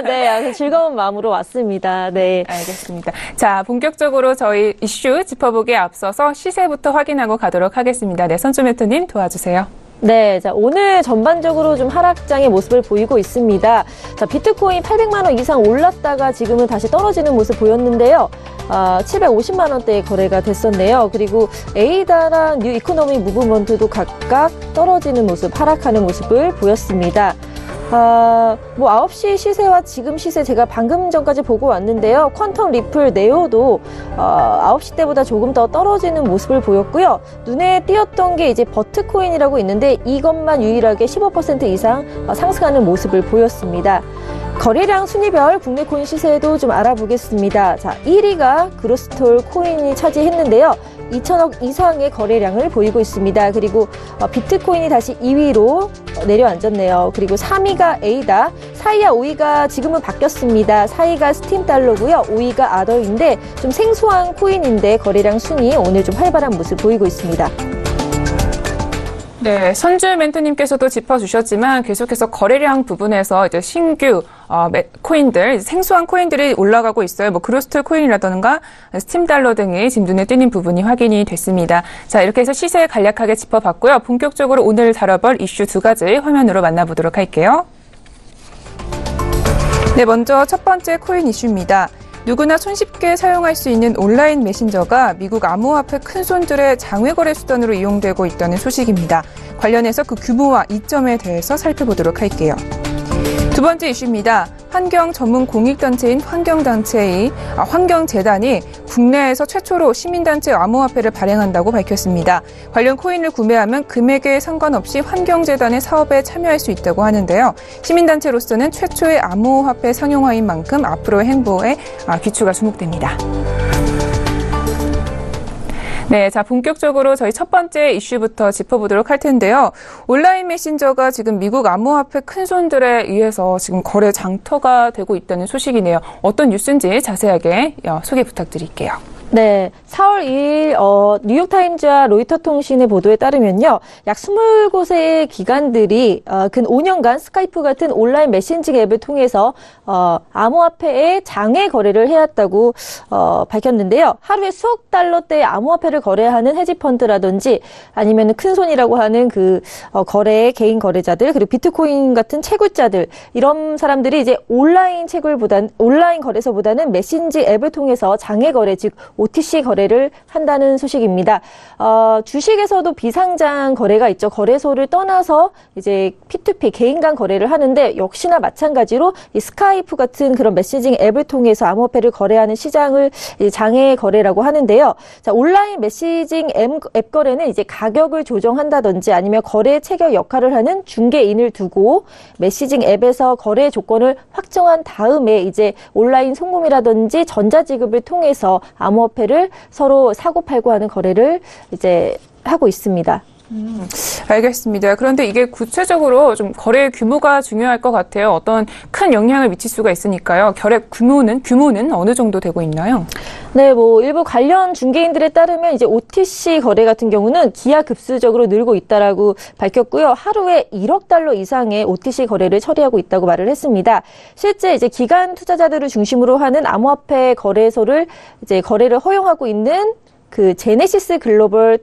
네, 아주 즐거운 마음으로 왔습니다. 네. 알겠습니다. 자, 본격적으로 저희 이슈 짚어보기에 앞서서 시세부터 확인하고 가도록 하겠습니다. 네, 선주 멘토님 도와주세요. 네, 자, 오늘 전반적으로 좀 하락장의 모습을 보이고 있습니다. 자, 비트코인 800만 원 이상 올랐다가 지금은 다시 떨어지는 모습 보였는데요. 750만 원대에 거래가 됐었네요. 그리고 에이다랑 뉴 이코노미 무브먼트도 각각 떨어지는 모습, 하락하는 모습을 보였습니다. 9시 시세와 지금 시세 제가 방금 전까지 보고 왔는데요. 퀀텀 리플 네오도 9시 때보다 조금 더 떨어지는 모습을 보였고요. 눈에 띄었던 게 이제 버트코인이라고 있는데 이것만 유일하게 15% 이상 상승하는 모습을 보였습니다. 거래량 순위별 국내 코인 시세도 좀 알아보겠습니다. 자, 1위가 그로스톨 코인이 차지했는데요. 2천억 이상의 거래량을 보이고 있습니다. 그리고 비트코인이 다시 2위로 내려앉았네요. 그리고 3위가 에이다, 4위와 5위가 지금은 바뀌었습니다. 4위가 스팀달러고요. 5위가 아더인데 좀 생소한 코인인데 거래량 순위 오늘 좀 활발한 모습 보이고 있습니다. 네, 선주 멘토님께서도 짚어주셨지만 계속해서 거래량 부분에서 이제 신규 코인들, 생소한 코인들이 올라가고 있어요. 뭐 그로스톨 코인이라던가 스팀달러 등이 지금 눈에 띄는 부분이 확인이 됐습니다. 자, 이렇게 해서 시세 간략하게 짚어봤고요. 본격적으로 오늘 다뤄볼 이슈 두 가지 화면으로 만나보도록 할게요. 네, 먼저 첫 번째 코인 이슈입니다. 누구나 손쉽게 사용할 수 있는 온라인 메신저가 미국 암호화폐 큰손들의 장외거래 수단으로 이용되고 있다는 소식입니다. 관련해서 그 규모와 이점에 대해서 살펴보도록 할게요. 두 번째 이슈입니다. 환경 전문 공익단체인 환경재단이 국내에서 최초로 시민단체 암호화폐를 발행한다고 밝혔습니다. 관련 코인을 구매하면 금액에 상관없이 환경재단의 사업에 참여할 수 있다고 하는데요. 시민단체로서는 최초의 암호화폐 상용화인 만큼 앞으로의 행보에 귀추가 주목됩니다. 네, 자, 본격적으로 저희 첫 번째 이슈부터 짚어보도록 할 텐데요. 온라인 메신저가 지금 미국 암호화폐 큰손들에 의해서 지금 거래 장터가 되고 있다는 소식이네요. 어떤 뉴스인지 자세하게 소개 부탁드릴게요. 네, 4월 2일 뉴욕타임즈와 로이터 통신의 보도에 따르면요. 약 20곳의 기관들이 근 5년간 스카이프 같은 온라인 메신징 앱을 통해서 암호화폐의 장외 거래를 해왔다고 밝혔는데요. 하루에 수억 달러대의 암호화폐를 거래하는 헤지펀드라든지 아니면 큰손이라고 하는 그 개인 거래자들 그리고 비트코인 같은 채굴자들 이런 사람들이 이제 온라인 거래소보다는 메신징 앱을 통해서 장외 거래 즉 OTC 거래를 한다는 소식입니다. 주식에서도 비상장 거래가 있죠. 거래소를 떠나서 이제 P2P 개인 간 거래를 하는데 역시나 마찬가지로 이 스카이프 같은 그런 메시징 앱을 통해서 암호화폐를 거래하는 시장을 장외 거래라고 하는데요. 자, 온라인 메시징 앱 거래는 이제 가격을 조정한다든지 아니면 거래 체결 역할을 하는 중개인을 두고 메시징 앱에서 거래 조건을 확정한 다음에 이제 온라인 송금이라든지 전자지급을 통해서 암호화폐를 서로 사고팔고 하는 거래를 이제 하고 있습니다. 알겠습니다. 그런데 이게 구체적으로 좀 거래 규모가 중요할 것 같아요. 어떤 큰 영향을 미칠 수가 있으니까요. 거래 규모는 어느 정도 되고 있나요? 네, 일부 관련 중개인들에 따르면 이제 OTC 거래 같은 경우는 기하급수적으로 늘고 있다라고 밝혔고요. 하루에 1억 달러 이상의 OTC 거래를 처리하고 있다고 말을 했습니다. 실제 이제 기관 투자자들을 중심으로 하는 암호화폐 거래소를 이제 거래를 허용하고 있는 그 제네시스 글로벌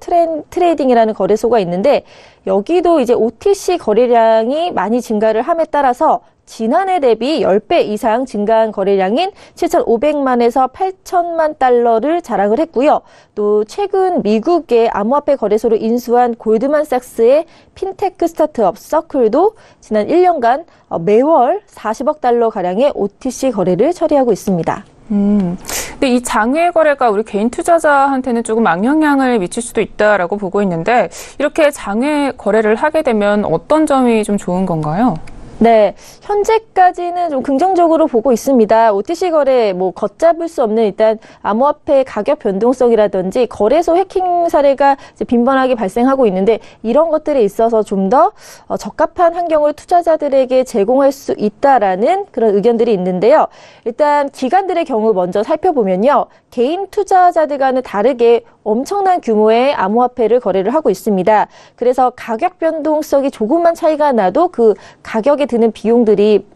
트레이딩이라는 거래소가 있는데 여기도 이제 OTC 거래량이 많이 증가를 함에 따라서 지난해 대비 10배 이상 증가한 거래량인 7,500만에서 8천만 달러를 자랑을 했고요. 또 최근 미국의 암호화폐 거래소를 인수한 골드만삭스의 핀테크 스타트업 서클도 지난 1년간 매월 40억 달러 가량의 OTC 거래를 처리하고 있습니다. 근데 이 장외 거래가 우리 개인 투자자한테는 조금 악영향을 미칠 수도 있다라고 보고 있는데 이렇게 장외 거래를 하게 되면 어떤 점이 좀 좋은 건가요? 네, 현재까지는 좀 긍정적으로 보고 있습니다. OTC 거래 걷잡을 수 없는 일단 암호화폐 가격 변동성이라든지 거래소 해킹 사례가 이제 빈번하게 발생하고 있는데 이런 것들에 있어서 좀 더 적합한 환경을 투자자들에게 제공할 수 있다라는 그런 의견들이 있는데요. 일단 기관들의 경우 먼저 살펴보면요. 개인 투자자들과는 다르게 엄청난 규모의 암호화폐를 거래를 하고 있습니다. 그래서 가격 변동성이 조금만 차이가 나도 그 가격에 드는 비용들이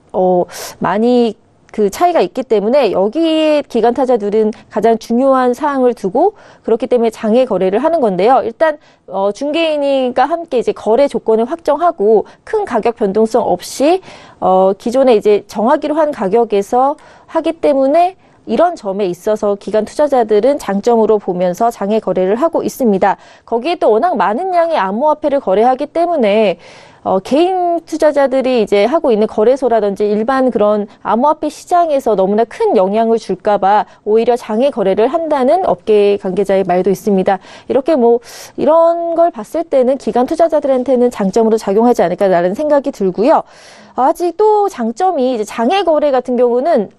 많이 그 차이가 있기 때문에 여기에 기관 투자자들은 가장 중요한 사항을 두고 그렇기 때문에 장외 거래를 하는 건데요. 일단 중개인과 함께 이제 거래 조건을 확정하고 큰 가격 변동성 없이 기존에 이제 정하기로 한 가격에서 하기 때문에 이런 점에 있어서 기관 투자자들은 장점으로 보면서 장외 거래를 하고 있습니다. 거기에 또 워낙 많은 양의 암호화폐를 거래하기 때문에 개인 투자자들이 이제 하고 있는 거래소라든지 일반 그런 암호화폐 시장에서 너무나 큰 영향을 줄까봐 오히려 장외 거래를 한다는 업계 관계자의 말도 있습니다. 이렇게 이런 걸 봤을 때는 기관 투자자들한테는 장점으로 작용하지 않을까라는 생각이 들고요. 아직 또 장점이 이제 장외 거래 같은 경우는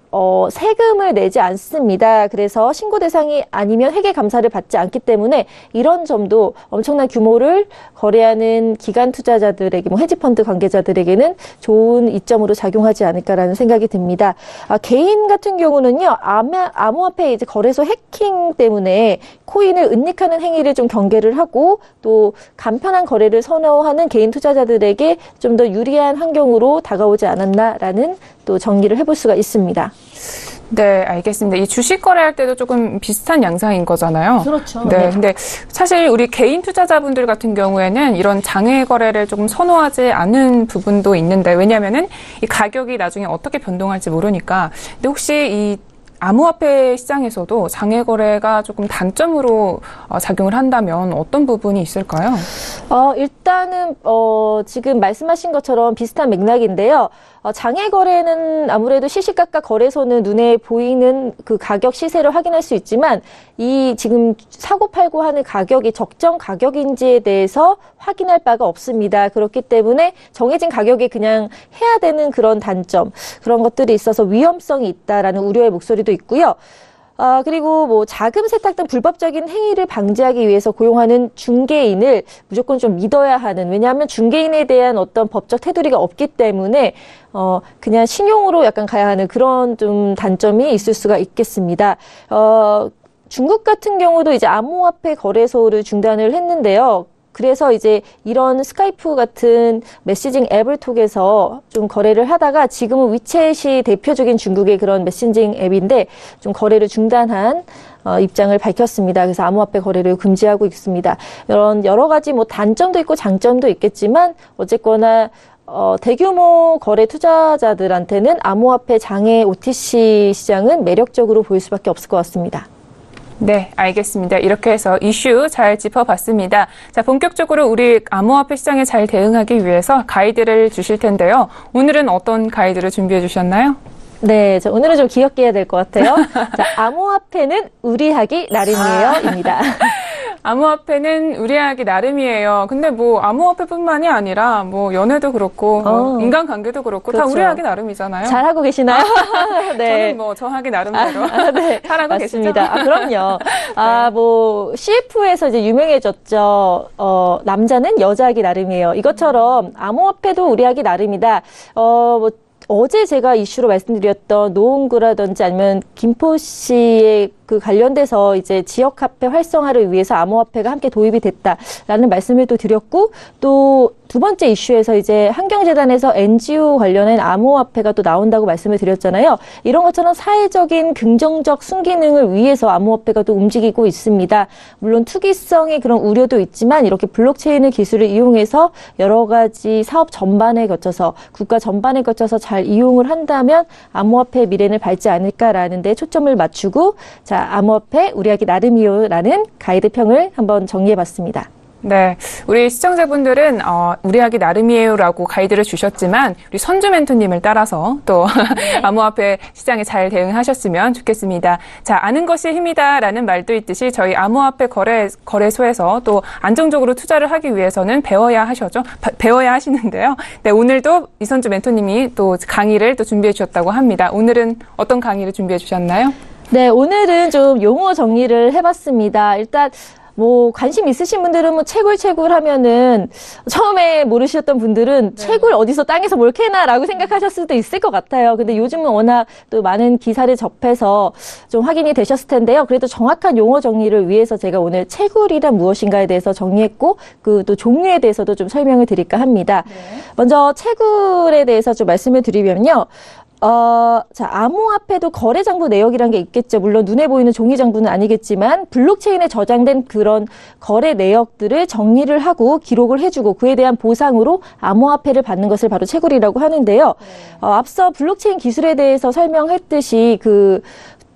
세금을 내지 않습니다. 그래서 신고 대상이 아니면 회계 감사를 받지 않기 때문에 이런 점도 엄청난 규모를 거래하는 기관 투자자들에게 헤지펀드 관계자들에게는 좋은 이점으로 작용하지 않을까라는 생각이 듭니다. 개인 같은 경우는요. 암호화폐 이제 거래소 해킹 때문에 코인을 은닉하는 행위를 좀 경계를 하고 또 간편한 거래를 선호하는 개인 투자자들에게 좀 더 유리한 환경으로 다가오지 않았나라는 또 정리를 해볼 수가 있습니다. 네, 알겠습니다. 이 주식 거래할 때도 조금 비슷한 양상인 거잖아요. 그렇죠. 네, 근데 사실 우리 개인 투자자분들 같은 경우에는 이런 장외 거래를 조금 선호하지 않은 부분도 있는데 왜냐하면은 이 가격이 나중에 어떻게 변동할지 모르니까. 근데 혹시 이 암호화폐 시장에서도 장외 거래가 조금 단점으로 작용을 한다면 어떤 부분이 있을까요? 일단은 지금 말씀하신 것처럼 비슷한 맥락인데요. 장외 거래는 아무래도 시시각각 거래소는 눈에 보이는 그 가격 시세를 확인할 수 있지만 이 지금 사고 팔고 하는 가격이 적정 가격인지에 대해서 확인할 바가 없습니다. 그렇기 때문에 정해진 가격에 그냥 해야 되는 그런 단점, 그런 것들이 있어서 위험성이 있다라는 우려의 목소리도 있고요. 그리고 뭐 자금 세탁 등 불법적인 행위를 방지하기 위해서 고용하는 중개인을 무조건 좀 믿어야 하는, 왜냐하면 중개인에 대한 어떤 법적 테두리가 없기 때문에 그냥 신용으로 약간 가야 하는 그런 좀 단점이 있을 수가 있겠습니다. 중국 같은 경우도 이제 암호화폐 거래소를 중단을 했는데요. 그래서 이제 이런 스카이프 같은 메시징 앱을 통해서 좀 거래를 하다가 지금은 위챗이 대표적인 중국의 그런 메신징 앱인데 좀 거래를 중단한 입장을 밝혔습니다. 그래서 암호화폐 거래를 금지하고 있습니다. 이런 여러 가지 뭐 단점도 있고 장점도 있겠지만 어쨌거나 대규모 거래 투자자들한테는 암호화폐 장외 OTC 시장은 매력적으로 보일 수밖에 없을 것 같습니다. 네, 알겠습니다. 이렇게 해서 이슈 잘 짚어봤습니다. 자, 본격적으로 우리 암호화폐 시장에 잘 대응하기 위해서 가이드를 주실 텐데요. 오늘은 어떤 가이드를 준비해 주셨나요? 네, 오늘은 좀 귀엽게 해야 될 것 같아요. 자, 암호화폐는 우리하기 나름이에요.입니다. 암호화폐는 우리하기 나름이에요. 근데 뭐 암호화폐뿐만이 아니라 뭐 연애도 그렇고 뭐 인간관계도 그렇고 그렇죠. 다 우리하기 나름이잖아요. 잘하고 계시나요? 네. 저는 뭐 저하기 나름대로 네. 잘하고 맞습니다. 계시죠? 그럼요. 뭐 CF에서 이제 유명해졌죠. 남자는 여자하기 나름이에요. 이것처럼 암호화폐도 우리하기 나름이다. 뭐 어제 제가 이슈로 말씀드렸던 노홍구라든지 아니면 김포시의 그 관련돼서 이제 지역화폐 활성화를 위해서 암호화폐가 함께 도입이 됐다라는 말씀을 또 드렸고, 또 두 번째 이슈에서 이제 환경재단에서 NGO 관련된 암호화폐가 또 나온다고 말씀을 드렸잖아요. 이런 것처럼 사회적인 긍정적 순기능을 위해서 암호화폐가 또 움직이고 있습니다. 물론 투기성의 그런 우려도 있지만 이렇게 블록체인의 기술을 이용해서 여러 가지 사업 전반에 거쳐서 국가 전반에 거쳐서 잘 이용을 한다면 암호화폐의 미래는 밝지 않을까라는 데 초점을 맞추고, 자, 암호화폐 우리하기 나름이요라는 가이드평을 한번 정리해봤습니다. 네, 우리 시청자분들은 우리하기 나름이에요라고 가이드를 주셨지만 우리 선주 멘토님을 따라서 또 암호화폐 시장에 잘 대응하셨으면 좋겠습니다. 자, 아는 것이 힘이다라는 말도 있듯이 저희 암호화폐 거래소에서 또 안정적으로 투자를 하기 위해서는 배워야 하시는데요. 네, 오늘도 이선주 멘토님이 또 강의를 또 준비해 주셨다고 합니다. 오늘은 어떤 강의를 준비해 주셨나요? 네, 오늘은 좀 용어 정리를 해봤습니다. 일단 뭐 관심 있으신 분들은 뭐 채굴 하면은 처음에 모르셨던 분들은 채굴 어디서 땅에서 뭘 캐나라고 생각하셨을 수도 있을 것 같아요. 근데 요즘은 워낙 또 많은 기사를 접해서 좀 확인이 되셨을 텐데요. 그래도 정확한 용어 정리를 위해서 제가 오늘 채굴이란 무엇인가에 대해서 정리했고 그 또 종류에 대해서도 좀 설명을 드릴까 합니다. 네. 먼저 채굴에 대해서 좀 말씀을 드리면요. 자, 암호화폐도 거래장부 내역이라는 게 있겠죠. 물론 눈에 보이는 종이장부는 아니겠지만 블록체인에 저장된 그런 거래 내역들을 정리를 하고 기록을 해주고 그에 대한 보상으로 암호화폐를 받는 것을 바로 채굴이라고 하는데요. 앞서 블록체인 기술에 대해서 설명했듯이 그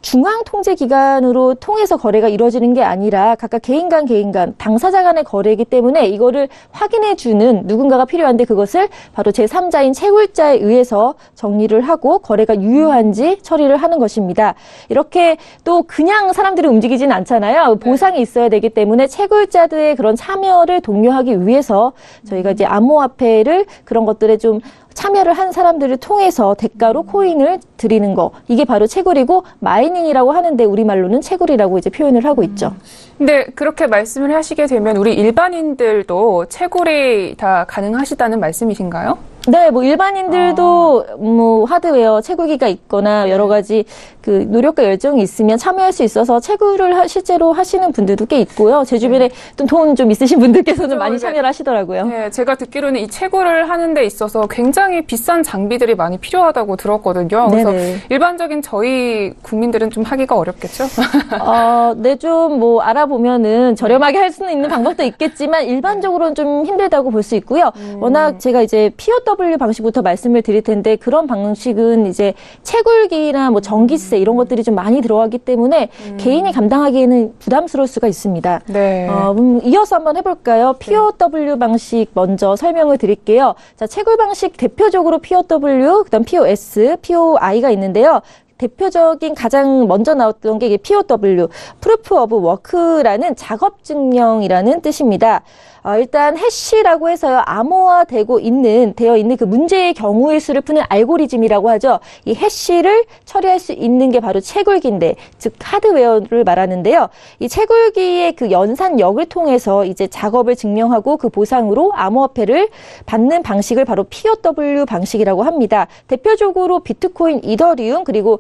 중앙통제기관으로 통해서 거래가 이루어지는 게 아니라 각각 개인 간 당사자 간의 거래이기 때문에 이거를 확인해주는 누군가가 필요한데 그것을 바로 제3자인 채굴자에 의해서 정리를 하고 거래가 유효한지 처리를 하는 것입니다. 이렇게 또 그냥 사람들이 움직이진 않잖아요. 보상이 있어야 되기 때문에 채굴자들의 그런 참여를 독려하기 위해서 저희가 이제 암호화폐를 그런 것들에 좀 참여를 한 사람들을 통해서 대가로 코인을 드리는 거. 이게 바로 채굴이고 마이닝이라고 하는데 우리말로는 채굴이라고 이제 표현을 하고 있죠. 근데 그렇게 말씀을 하시게 되면 우리 일반인들도 채굴이 다 가능하시다는 말씀이신가요? 네, 뭐 일반인들도 뭐 하드웨어 채굴기가 있거나 여러 가지 그 노력과 열정이 있으면 참여할 수 있어서 채굴을 실제로 하시는 분들도 꽤 있고요. 제 주변에 돈 좀 있으신 분들께서는 많이 참여를 하시더라고요. 네, 제가 듣기로는 이 채굴을 하는 데 있어서 굉장히 비싼 장비들이 많이 필요하다고 들었거든요. 그래서 네네. 일반적인 저희 국민들은 좀 하기가 어렵겠죠? 네, 좀 뭐 알아보면은 저렴하게 할 수는 있는 방법도 있겠지만 일반적으로는 좀 힘들다고 볼 수 있고요. 워낙 제가 이제 피어더 POW 방식부터 말씀을 드릴 텐데 그런 방식은 이제 채굴기나 뭐 전기세 이런 것들이 좀 많이 들어가기 때문에 개인이 감당하기에는 부담스러울 수가 있습니다. 네. 이어서 한번 해볼까요? POW 방식 먼저 설명을 드릴게요. 자, 채굴 방식 대표적으로 POW, 그다음 POS, POI가 있는데요. 대표적인 가장 먼저 나왔던 게 POW, Proof of Work라는 작업 증명이라는 뜻입니다. 일단 해시라고 해서요, 암호화되어 있는 그 문제의 경우의 수를 푸는 알고리즘이라고 하죠. 이 해시를 처리할 수 있는 게 바로 채굴기인데, 즉 하드웨어를 말하는데요. 이 채굴기의 그 연산력을 통해서 이제 작업을 증명하고 그 보상으로 암호화폐를 받는 방식을 바로 POW 방식이라고 합니다. 대표적으로 비트코인, 이더리움, 그리고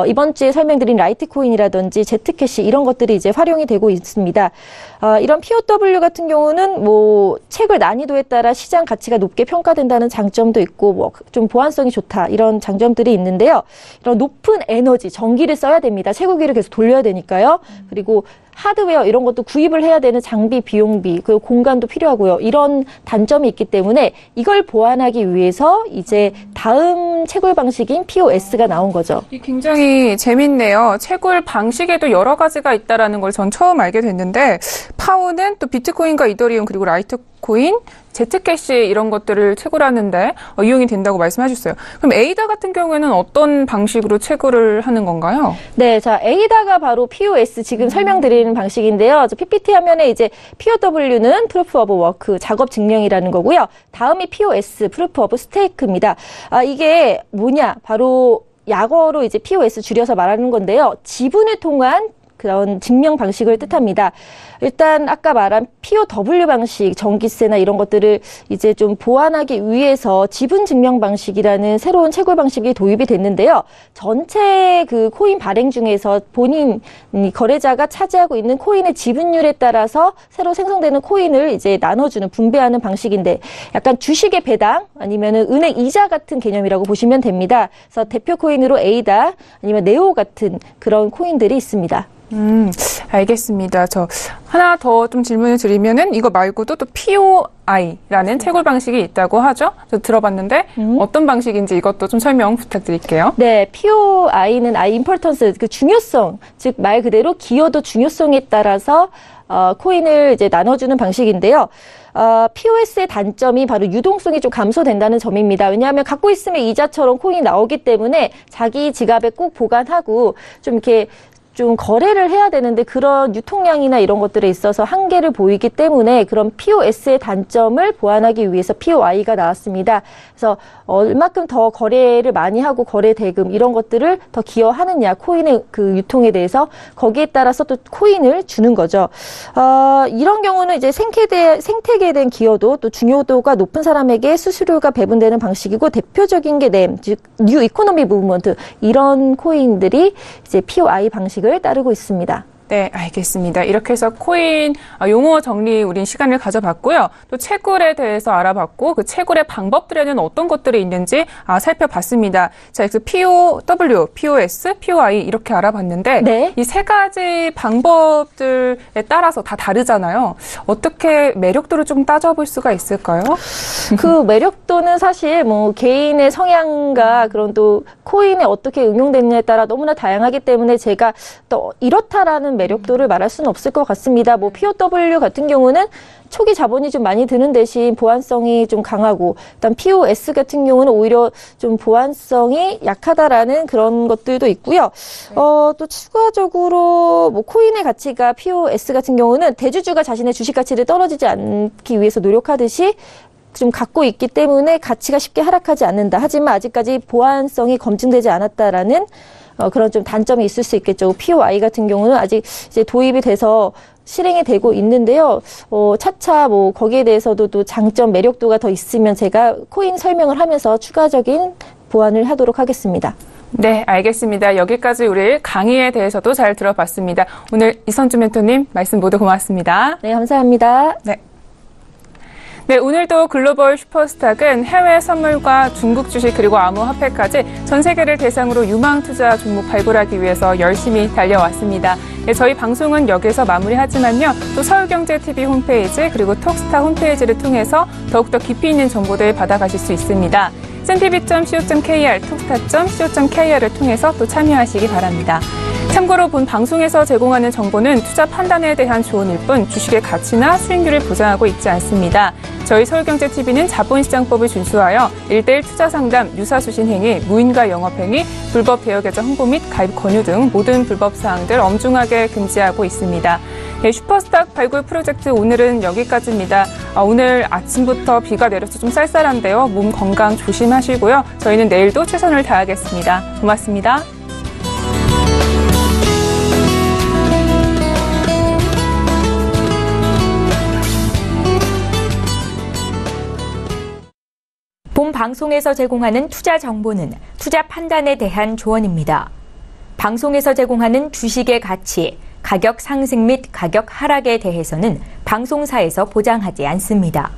이번 주에 설명드린 라이트코인이라든지 제트캐시 이런 것들이 이제 활용이 되고 있습니다. 이런 POW 같은 경우는 뭐 채굴 난이도에 따라 시장 가치가 높게 평가된다는 장점도 있고 뭐 좀 보안성이 좋다 이런 장점들이 있는데요. 이런 높은 에너지, 전기를 써야 됩니다. 채굴기를 계속 돌려야 되니까요. 그리고 하드웨어 이런 것도 구입을 해야 되는 장비, 비용비, 그 공간도 필요하고요. 이런 단점이 있기 때문에 이걸 보완하기 위해서 이제 다음 채굴 방식인 POS가 나온 거죠. 굉장히 재밌네요. 채굴 방식에도 여러 가지가 있다라는 걸 전 처음 알게 됐는데 파오는 또 비트코인과 이더리움 그리고 라이트코인, 제트캐시 이런 것들을 채굴하는데 이용이 된다고 말씀하셨어요. 그럼 에이다 같은 경우에는 어떤 방식으로 채굴을 하는 건가요? 네, 자 에이다가 바로 POS 지금 설명드리는 방식인데요. PPT 화면에 이제 POW는 Proof of Work 작업 증명이라는 거고요. 다음이 POS Proof of Stake입니다. 이게 뭐냐? 바로 약어로 이제 POS 줄여서 말하는 건데요. 지분을 통한 그런 증명 방식을 뜻합니다. 일단 아까 말한 POW 방식, 전기세나 이런 것들을 이제 좀 보완하기 위해서 지분 증명 방식이라는 새로운 채굴 방식이 도입이 됐는데요. 전체 그 코인 발행 중에서 본인 거래자가 차지하고 있는 코인의 지분율에 따라서 새로 생성되는 코인을 이제 나눠주는 분배하는 방식인데 약간 주식의 배당 아니면은 은행 이자 같은 개념이라고 보시면 됩니다. 그래서 대표 코인으로 에이다 아니면 네오 같은 그런 코인들이 있습니다. 알겠습니다. 저 하나 더 좀 질문을 드리면은 이거 말고도 또 POI라는 채굴 방식이 있다고 하죠? 저 들어봤는데 어떤 방식인지 이것도 좀 설명 부탁드릴게요. 네, POI는 importance, 그 중요성, 즉 말 그대로 기여도 중요성에 따라서 코인을 이제 나눠주는 방식인데요. POS의 단점이 바로 유동성이 좀 감소된다는 점입니다. 왜냐하면 갖고 있으면 이자처럼 코인이 나오기 때문에 자기 지갑에 꼭 보관하고 좀 이렇게 좀 거래를 해야 되는데 그런 유통량이나 이런 것들에 있어서 한계를 보이기 때문에 그런 POS의 단점을 보완하기 위해서 POI가 나왔습니다. 그래서 얼마큼 더 거래를 많이 하고 거래 대금 이런 것들을 더 기여하느냐 코인의 그 유통에 대해서 거기에 따라서 또 코인을 주는 거죠. 이런 경우는 이제 생태계에 대한 기여도 또 중요도가 높은 사람에게 수수료가 배분되는 방식이고 대표적인 게 NEM, 즉 뉴 이코노미 무브먼트 이런 코인들이 이제 POI 방식을 따르고 있습니다. 네, 알겠습니다. 이렇게 해서 코인 용어 정리 우린 시간을 가져봤고요. 또 채굴에 대해서 알아봤고 그 채굴의 방법들에는 어떤 것들이 있는지 살펴봤습니다. 자, 그래서 POW, POS, POI 이렇게 알아봤는데 네. 이 세 가지 방법들에 따라서 다 다르잖아요. 어떻게 매력도를 좀 따져볼 수가 있을까요? 그 매력도는 사실 뭐 개인의 성향과 그런 또 코인에 어떻게 응용되느냐에 따라 너무나 다양하기 때문에 제가 또 이렇다라는 매력도를 말할 수는 없을 것 같습니다. 뭐 POW 같은 경우는 초기 자본이 좀 많이 드는 대신 보안성이 좀 강하고, 일단 POS 같은 경우는 오히려 좀 보안성이 약하다라는 그런 것들도 있고요. 또 추가적으로 뭐 코인의 가치가 POS 같은 경우는 대주주가 자신의 주식 가치를 떨어지지 않기 위해서 노력하듯이 좀 갖고 있기 때문에 가치가 쉽게 하락하지 않는다. 하지만 아직까지 보안성이 검증되지 않았다라는 그런 좀 단점이 있을 수 있겠죠. POI 같은 경우는 아직 이제 도입이 돼서 실행이 되고 있는데요. 차차 뭐 거기에 대해서도 또 장점, 매력도가 더 있으면 제가 코인 설명을 하면서 추가적인 보완을 하도록 하겠습니다. 네, 알겠습니다. 여기까지 우리 강의에 대해서도 잘 들어봤습니다. 오늘 이선주 멘토님 말씀 모두 고맙습니다. 네, 감사합니다. 네. 네, 오늘도 글로벌 슈퍼스탁은 해외 선물과 중국 주식 그리고 암호화폐까지 전 세계를 대상으로 유망 투자 종목 발굴하기 위해서 열심히 달려왔습니다. 네, 저희 방송은 여기서 마무리하지만요. 또 서울경제TV 홈페이지 그리고 톡스타 홈페이지를 통해서 더욱더 깊이 있는 정보들 받아가실 수 있습니다. sntv.co.kr, 톡스타.co.kr을 통해서 또 참여하시기 바랍니다. 참고로 본 방송에서 제공하는 정보는 투자 판단에 대한 조언일 뿐 주식의 가치나 수익률을 보장하고 있지 않습니다. 저희 서울경제TV는 자본시장법을 준수하여 1:1 투자 상담, 유사수신 행위, 무인가 영업행위, 불법 대여계좌 홍보 및 가입 권유 등 모든 불법 사항들 엄중하게 금지하고 있습니다. 네, 슈퍼스탁 발굴 프로젝트 오늘은 여기까지입니다. 오늘 아침부터 비가 내려서 좀 쌀쌀한데요. 몸 건강 조심하시고요. 저희는 내일도 최선을 다하겠습니다. 고맙습니다. 본 방송에서 제공하는 투자 정보는 투자 판단에 대한 조언입니다. 방송에서 제공하는 주식의 가치, 가격 상승 및 가격 하락에 대해서는 방송사에서 보장하지 않습니다.